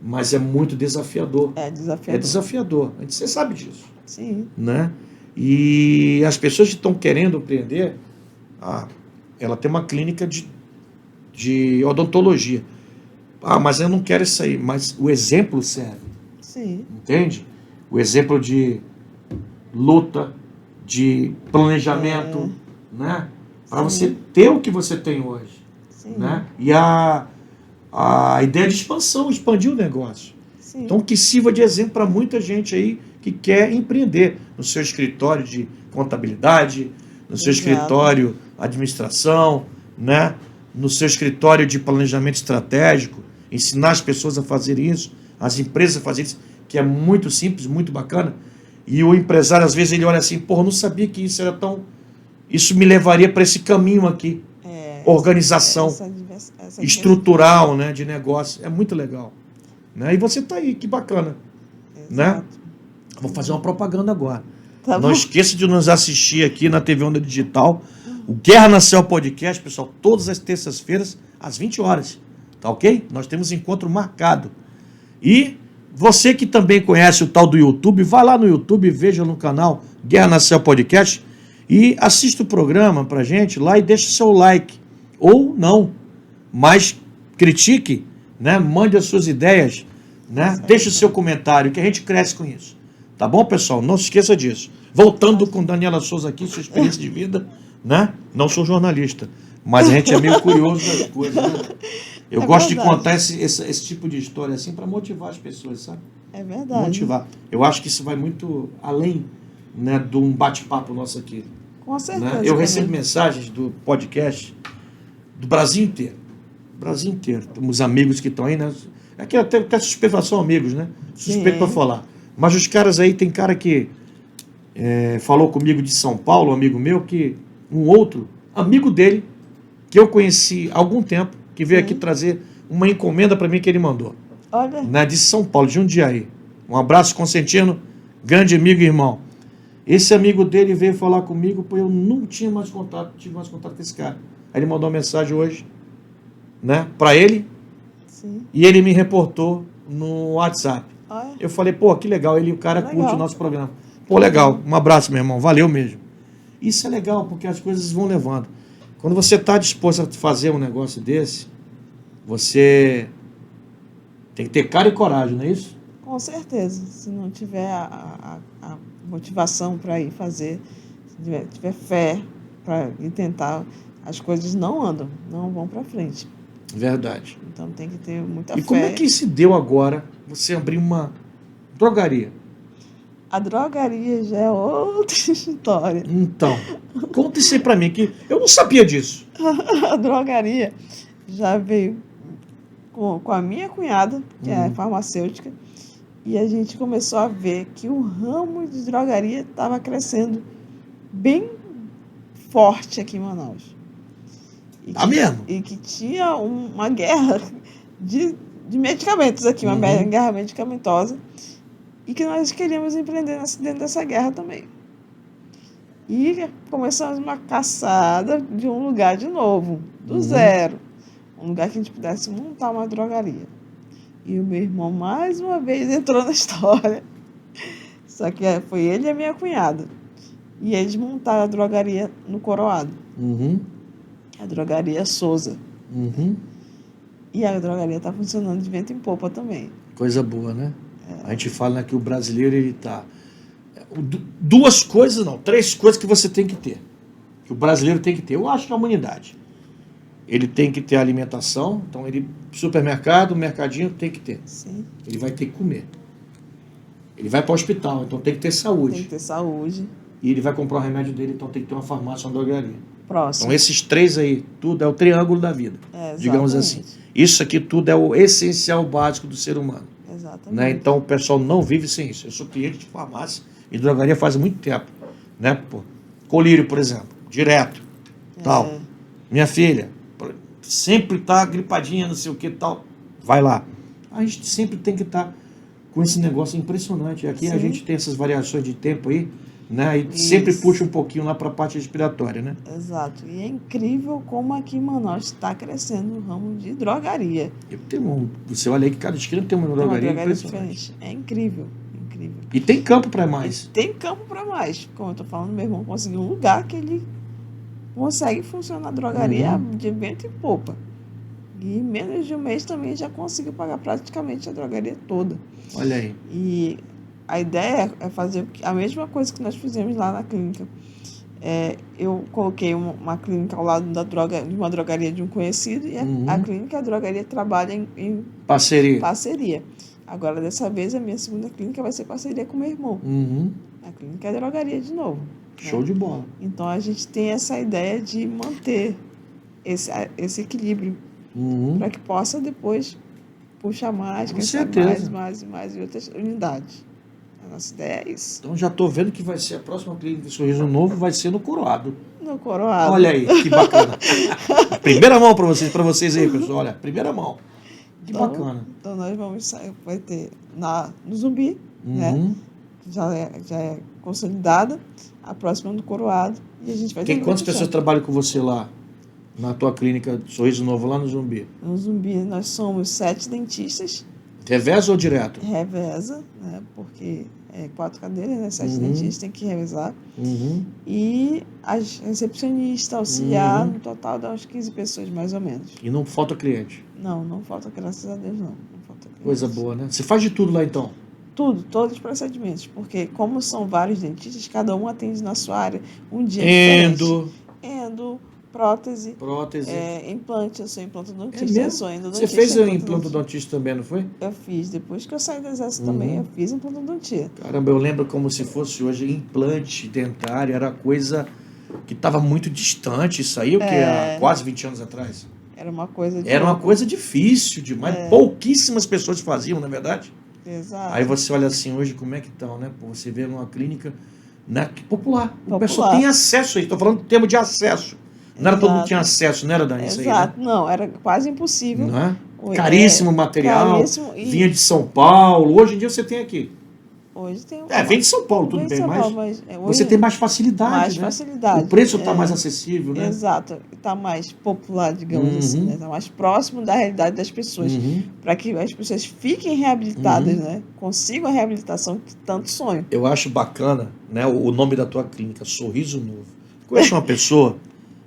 mas é muito desafiador.
É desafiador.
É desafiador. Você sabe disso.
Sim.
Né? E as pessoas que estão querendo empreender, ela tem uma clínica de odontologia. Mas eu não quero isso aí. Mas o exemplo serve.
Sim.
Entende? O exemplo de luta, de planejamento, né? Para você ter o que você tem hoje.
Sim.
Né? E a ideia de expansão, expandir o negócio.
Sim.
Então, que sirva de exemplo para muita gente aí que quer empreender no seu escritório de contabilidade, no seu escritório de administração, né? No seu escritório de planejamento estratégico, ensinar as pessoas a fazerem isso, as empresas a fazerem isso, que é muito simples, muito bacana. E o empresário, às vezes, ele olha assim, eu não sabia que isso era tão... Isso me levaria para esse caminho aqui. Organização essa estrutural, né, de negócio. É muito legal. Né? E você está aí, que bacana. Né? Vou fazer uma propaganda agora. Não esqueça de nos assistir aqui na TV Onda Digital. O Guerra na Céu Podcast, pessoal, todas as terças-feiras, às 20 horas. Tá ok? Nós temos encontro marcado. E você que também conhece o tal do YouTube, vá lá no YouTube e veja no canal Guerra na Céu Podcast e assista o programa pra gente lá e deixe seu like. Ou não, mas critique, né? Mande as suas ideias, né? Deixe o seu comentário, que a gente cresce com isso. Tá bom, pessoal? Não se esqueça disso. Voltando com Daniela Souza aqui, sua experiência de vida, né? Não sou jornalista, mas a gente é meio curioso das coisas, né? Eu gosto de contar esse tipo de história assim para motivar as pessoas, sabe?
É verdade.
Motivar. Eu acho que isso vai muito além, né, de um bate-papo nosso aqui.
Com certeza.
Né? Eu recebo mensagens do podcast do Brasil inteiro. Brasil inteiro. Temos amigos que estão aí, né? Aqui até suspeito, são amigos, né? Suspeito para falar. Mas os caras aí, tem cara que falou comigo de São Paulo, um amigo meu, que um outro amigo dele, que eu conheci há algum tempo, que veio aqui trazer uma encomenda para mim que ele mandou.
Olha.
Né, de São Paulo, de Jundiaí. Um abraço, Constantino, grande amigo e irmão. Esse amigo dele veio falar comigo, pô, eu não tinha mais contato, tive mais contato com esse cara. Aí ele mandou uma mensagem hoje, né, para ele,
Sim.
e ele me reportou no WhatsApp.
Olha.
Eu falei, pô, que legal, o cara
Legal.
curte o nosso programa. Pô, legal, um abraço, meu irmão, valeu mesmo. Isso é legal, porque as coisas vão levando. Quando você está disposto a fazer um negócio desse, você tem que ter cara e coragem, não é isso?
Com certeza. Se não tiver a motivação para ir fazer, se tiver fé para ir tentar, as coisas não andam, não vão para frente.
Verdade.
Então tem que ter muita fé.
E como é que se deu agora você abrir uma drogaria?
A drogaria já é outra história.
Então, conta isso aí pra mim, que eu não sabia disso.
A drogaria já veio com a minha cunhada, que é farmacêutica, e a gente começou a ver que o ramo de drogaria estava crescendo bem forte aqui em Manaus.
Tá mesmo?
E que tinha uma guerra de medicamentos aqui, uma guerra medicamentosa, e que nós queríamos empreender dentro dessa guerra também. E começamos uma caçada de um lugar de novo, do zero. Um lugar que a gente pudesse montar uma drogaria. E o meu irmão, mais uma vez, entrou na história. Só que foi ele e a minha cunhada. E eles montaram a drogaria no Coroado. A drogaria Souza. E a drogaria está funcionando de vento em popa também.
Coisa boa, né? A gente fala, né, que o brasileiro, ele tá... Duas coisas, não, três coisas que você tem que ter. Que o brasileiro tem que ter. Eu acho que é a humanidade. Ele tem que ter alimentação, então ele, supermercado, mercadinho, tem que ter.
Sim.
Ele vai ter que comer. Ele vai para o hospital, então tem que ter saúde.
Tem que ter saúde.
E ele vai comprar o remédio dele, então tem que ter uma farmácia, uma drogaria.
Próximo.
Então esses três aí, tudo é o triângulo da vida, digamos assim. Isso aqui tudo é o essencial básico do ser humano.
Exatamente.
Né? Então o pessoal não vive sem isso. Eu sou cliente de farmácia e drogaria faz muito tempo. Né? Pô, colírio, por exemplo, direto. Tal. Minha filha sempre tá gripadinha, não sei o que tal. Vai lá. A gente sempre tem que estar com esse negócio impressionante. Aqui a gente tem essas variações de tempo aí, né? E sempre puxa um pouquinho lá para a parte respiratória, né?
Exato. E é incrível como aqui em Manaus está crescendo o ramo de drogaria.
Você olha aí que cada esquina tem uma drogaria
diferente. É incrível, incrível.
E tem campo para mais.
Tem campo para mais. Como eu estou falando, meu irmão conseguiu um lugar que ele consegue funcionar a drogaria de vento em popa. E em menos de um mês também já conseguiu pagar praticamente a drogaria toda.
Olha aí.
E a ideia é fazer a mesma coisa que nós fizemos lá na clínica. Eu coloquei uma clínica ao lado de uma drogaria de um conhecido, e a clínica e a drogaria trabalham em parceria. Agora, dessa vez, a minha segunda clínica vai ser parceria com o meu irmão. A clínica é a drogaria de novo.
Show de bola.
Então, a gente tem essa ideia de manter esse equilíbrio para que possa depois puxar mais, crescer mais e outras unidades. A nossa ideia é isso.
Então já estou vendo que vai ser a próxima clínica de Sorriso Novo, vai ser no Coroado.
No Coroado.
Olha aí, que bacana. Primeira mão para vocês aí, pessoal. Olha, primeira mão. Que bacana.
Então nós vamos sair, vai ter no Zumbi, né? Já é consolidada, a próxima no Coroado. E a gente vai ter
quantas pessoas trabalham com você lá, na tua clínica Sorriso Novo, lá no Zumbi?
No Zumbi nós somos 7 dentistas.
Reveza ou direto?
Reveza, né? Porque 4 cadeiras, né? 7 dentistas, tem que revezar. E as recepcionistas, auxiliar, no total dá uns 15 pessoas, mais ou menos.
E não falta cliente?
Não falta, graças a Deus, não falta cliente.
Coisa boa, né? Você faz de tudo lá, então?
Tudo, todos os procedimentos, porque como são vários dentistas, cada um atende na sua área um dia
diferente.
Endo, prótese. Implante, eu sou implantodontista, eu sou endodontista.
Você fez o implantodontista também, não foi?
Eu fiz, depois que eu saí do exército também, eu fiz implantodontia.
Caramba, eu lembro como se fosse hoje, implante dentário era coisa que estava muito distante, isso aí, há quase 20 anos atrás.
Era uma coisa
Era uma coisa difícil demais, pouquíssimas pessoas faziam, não é verdade?
Exato.
Aí você olha assim, hoje como é que estão, né? Pô, você vê numa clínica, né, popular. O
Popular.
pessoal tem acesso aí, estou falando em termos de acesso. Não era todo mundo que tinha
Exato.
acesso, não era, Dani, isso aí, né?
Exato. Não, era quase impossível.
Não é? Caríssimo material,
Caríssimo
vinha de São Paulo. Hoje em dia você tem aqui.
Hoje tem
Vem de São Paulo, tudo
vem de
bem,
São
mas
Paulo, mas
você tem mais facilidade,
mais
né?
facilidade.
O preço está mais acessível, né?
Exato. Está mais popular, digamos assim, né? Está mais próximo da realidade das pessoas. Para que as pessoas fiquem reabilitadas, né? Consigam a reabilitação que tanto sonham.
Eu acho bacana, né, o nome da tua clínica, Sorriso Novo. Conheço uma pessoa,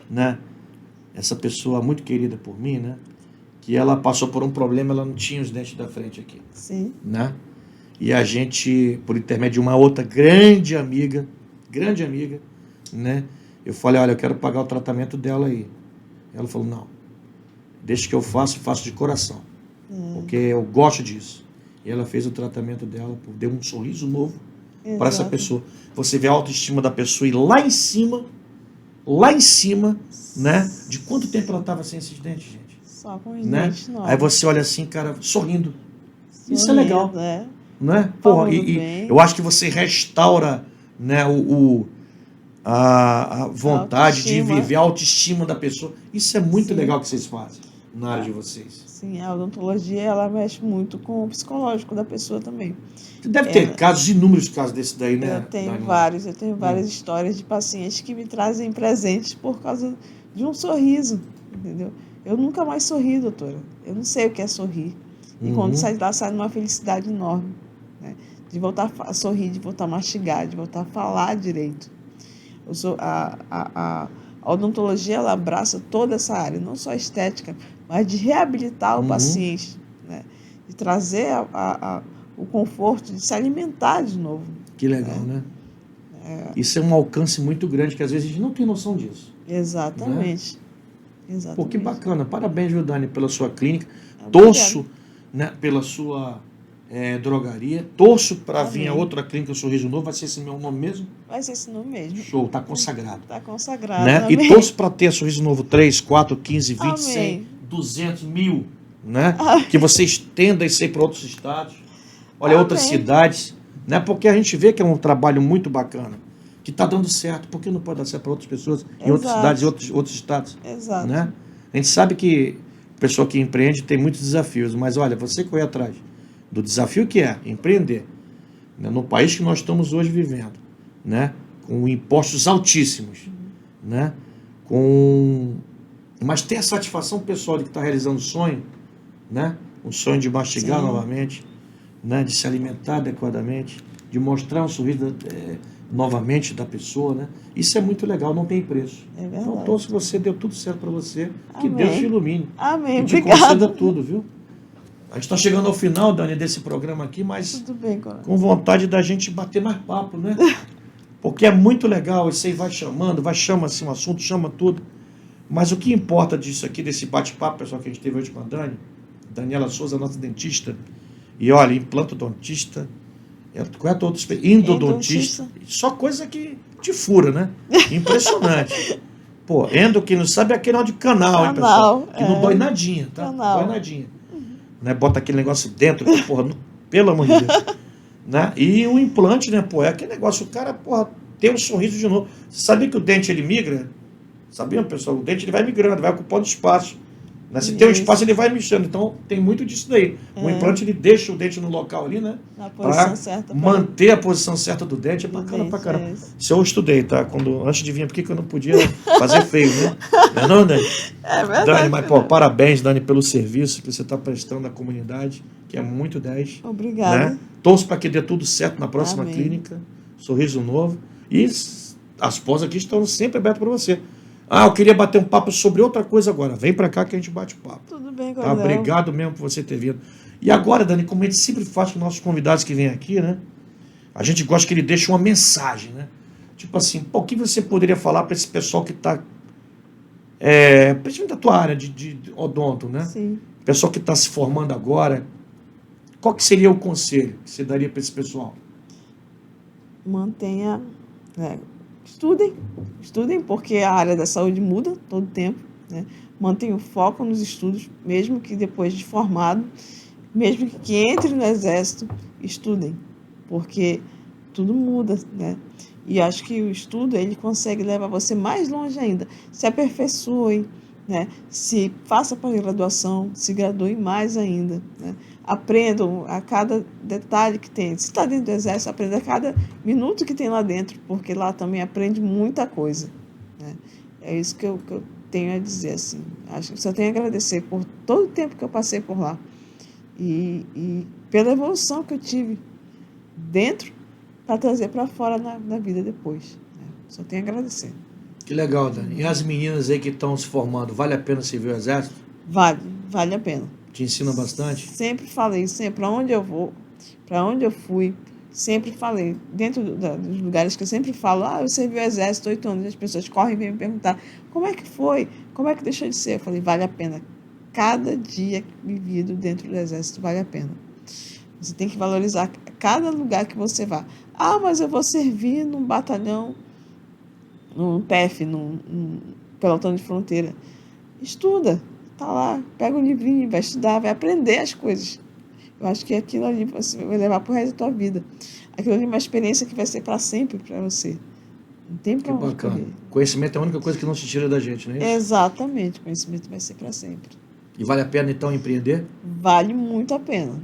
né? Essa pessoa muito querida por mim, né? Que ela passou por um problema, ela não tinha os dentes da frente aqui.
Sim.
Né? E a gente, por intermédio de uma outra grande amiga, né? Eu falei, olha, eu quero pagar o tratamento dela aí. Ela falou, não, deixa que eu faço de coração. Porque eu gosto disso. E ela fez o tratamento dela, deu um sorriso novo para essa pessoa. Você vê a autoestima da pessoa e lá em cima, né? De quanto tempo ela estava sem esses dentes, gente?
Só com os
né?
dentes novos.
Aí você olha assim, cara, sorrindo. Isso é legal.
É.
Né? Porra, e eu acho que você restaura, né, a vontade de viver, a autoestima da pessoa. Isso é muito legal que vocês fazem na área de vocês.
Sim, a odontologia, ela mexe muito com o psicológico da pessoa também.
Você deve ter inúmeros casos desse daí, né?
Eu tenho várias histórias de pacientes que me trazem presentes por causa de um sorriso, entendeu? Eu nunca mais sorri, doutora. Eu não sei o que é sorrir. E quando sai de lá, sai numa felicidade enorme. Né? De voltar a sorrir, de voltar a mastigar, de voltar a falar direito. A odontologia, ela abraça toda essa área, não só a estética, mas de reabilitar o paciente, né? De trazer o conforto de se alimentar de novo.
Que legal, né? Isso é um alcance muito grande, que às vezes a gente não tem noção disso.
Exatamente.
Né?
Exatamente.
Pô, que bacana. Parabéns, viu, Dani, pela sua clínica. Torço, né, pela sua drogaria. Torço para vir a outra clínica, o Sorriso Novo. Vai ser esse meu nome mesmo?
Vai ser esse nome mesmo.
Show, tá consagrado.
Tá consagrado.
Né? E torço para ter Sorriso Novo 3, 4, 15, 20, 100, 200, 1000. Né? Que você estenda isso aí para outros estados. Olha, outras cidades. Né? Porque a gente vê que é um trabalho muito bacana. Que está dando certo. Por que não pode dar certo para outras pessoas em outras cidades e outros estados?
Exato.
Né? A gente sabe que a pessoa que empreende tem muitos desafios, mas olha, você correr atrás do desafio que é empreender, né, no país que nós estamos hoje vivendo, né, com impostos altíssimos, né, mas ter a satisfação pessoal de que está realizando um sonho, né, um sonho de mastigar novamente, né, de se alimentar adequadamente, de mostrar um sorriso novamente da pessoa, né? Isso é muito legal, não tem preço.
É verdade.
Então, torço que você deu tudo certo para você, que
Amém.
Deus te ilumine.
Amém,
e te conceda tudo, viu? A gente está chegando ao final, Dani, desse programa aqui, mas
tudo bem,
com vontade da gente bater mais papo, né? Porque é muito legal, isso aí vai chamando, chama assim um assunto, chama tudo. Mas o que importa disso aqui, desse bate-papo, pessoal, que a gente teve hoje com a Dani, Daniela Souza, nossa dentista, e olha, implantodontista, correto? Endodontista, só coisa que te fura, né? Impressionante. Pô, endo, que não sabe, é aquele de canal, hein, pessoal? Que não dói nadinha, tá? Não dói nadinha. Né? Bota aquele negócio dentro, porra, pelo amor de Deus. Né? E o implante, né, pô, é aquele negócio, o cara, porra, tem um sorriso de novo. Você sabia que o dente, ele migra? Sabiam, pessoal? O dente, ele vai migrando, vai ocupando espaço. Né? Se tem um espaço, ele vai mexendo. Então, tem muito disso daí. O implante, ele deixa o dente no local ali, né?
Na posição certa.
Manter a posição certa do dente. É bacana pra caramba. Isso eu estudei, tá? Antes de vir aqui, que eu não podia fazer feio, né? Não, Dani?
É verdade.
Dani, mas, pô, parabéns, Dani, pelo serviço que você está prestando à comunidade, que é muito 10.
Obrigada.
Né? Torço para que dê tudo certo na próxima clínica. Sorriso Novo. E as portas aqui estão sempre abertas para você. Eu queria bater um papo sobre outra coisa agora. Vem para cá que a gente bate papo.
Tudo bem, Cordel.
Tá? Obrigado mesmo por você ter vindo. E agora, Dani, como a gente sempre faz com nossos convidados que vêm aqui, né? A gente gosta que ele deixe uma mensagem, né? Tipo assim, o que você poderia falar para esse pessoal que está... principalmente da tua área de odonto, né?
Sim.
Pessoal que está se formando agora. Qual que seria o conselho que você daria para esse pessoal?
Mantenha... Estudem, porque a área da saúde muda todo tempo, né? Mantenha o foco nos estudos, mesmo que depois de formado, mesmo que entre no Exército, estudem, porque tudo muda, né? E acho que o estudo, ele consegue levar você mais longe ainda. Se aperfeiçoe, né? Se faça pós-graduação, se gradue mais ainda, né? Aprendam a cada detalhe que tem. Se está dentro do Exército, aprenda a cada minuto que tem lá dentro, porque lá também aprende muita coisa, né? É isso que eu tenho a dizer, assim. Acho que só tenho a agradecer por todo o tempo que eu passei por lá e pela evolução que eu tive dentro para trazer para fora na vida depois, né? Só tenho a agradecer.
Que legal, Dani. E as meninas aí que estão se formando, vale a pena servir o Exército?
Vale a pena.
Te ensina bastante?
Sempre falei, sempre, para onde eu vou, para onde eu fui, sempre falei. Dentro dos lugares que eu sempre falo, eu servi o Exército 8 anos, as pessoas correm e vêm me perguntar, como é que foi? Como é que deixou de ser? Eu falei, vale a pena. Cada dia vivido dentro do Exército vale a pena. Você tem que valorizar cada lugar que você vá. Mas eu vou servir num batalhão, num PF, num pelotão de fronteira. Estuda, tá lá, pega um livrinho, vai estudar, vai aprender as coisas. Eu acho que aquilo ali você vai levar pro resto da tua vida. Aquilo ali é uma experiência que vai ser para sempre para você. Não tem pra onde correr.
Conhecimento é a única coisa que não se tira da gente, não é isso?
Exatamente, conhecimento vai ser para sempre.
E vale a pena então empreender?
Vale muito a pena.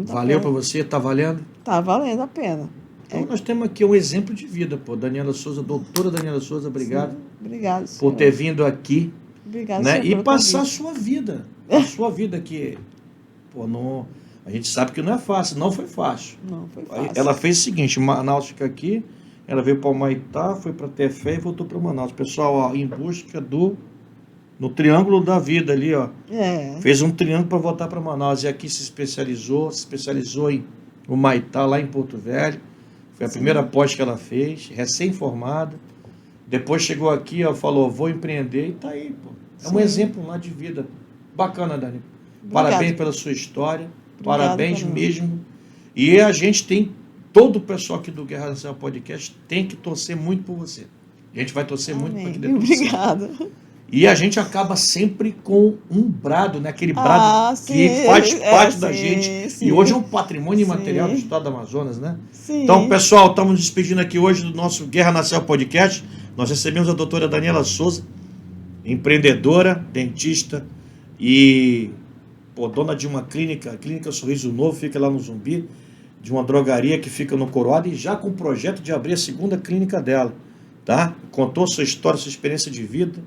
Valeu para você? Tá valendo?
Tá valendo a pena.
Então nós temos aqui um exemplo de vida, pô. Daniela Souza, doutora Daniela Souza, obrigado.
Sim, obrigado,
por ter vindo aqui.
Obrigado,
né? E passar a
convite.
sua vida. A sua vida que, pô, não, a gente sabe que não é fácil. Não foi fácil.
Não foi fácil.
Ela fez o seguinte, Manaus fica aqui, ela veio para o Humaitá, foi para Tefé e voltou para Manaus. Pessoal, ó, em busca no triângulo da vida ali, ó. Fez um triângulo para voltar para Manaus. E aqui se especializou em Humaitá, lá em Porto Velho. Foi a primeira pós que ela fez, recém-formada. Depois chegou aqui, ó, falou, vou empreender e tá aí, pô. É um exemplo lá de vida. Bacana, Dani. Parabéns pela sua história. Parabéns mesmo. E a gente tem, todo o pessoal aqui do Guerra Nacional Podcast tem que torcer muito por você. A gente vai torcer muito para que dê tudo certo.
Obrigada.
E a gente acaba sempre com um brado, né? Aquele brado que faz parte da gente.
Sim.
E hoje é um patrimônio imaterial do Estado do Amazonas, né?
Sim.
Então, pessoal, estamos nos despedindo aqui hoje do nosso Guerra Nacional Podcast. Nós recebemos a doutora Daniela Souza, empreendedora, dentista e dona de uma clínica, a Clínica Sorriso Novo, fica lá no Zumbi, de uma drogaria que fica no Coroado e já com o projeto de abrir a segunda clínica dela, tá? Contou sua história, sua experiência de vida,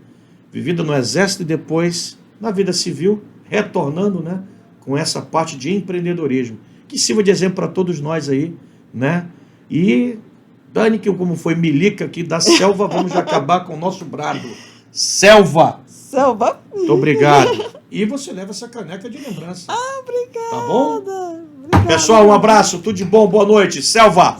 vivida no Exército e depois na vida civil, retornando, né, com essa parte de empreendedorismo, que sirva de exemplo para todos nós aí, né? E Dani, que como foi milica aqui da selva, vamos já acabar com o nosso brado. Selva!
Selva!
Muito obrigado. E você leva essa caneca de lembrança.
Obrigada!
Tá bom?
Obrigada.
Pessoal, um abraço, tudo de bom, boa noite. Selva!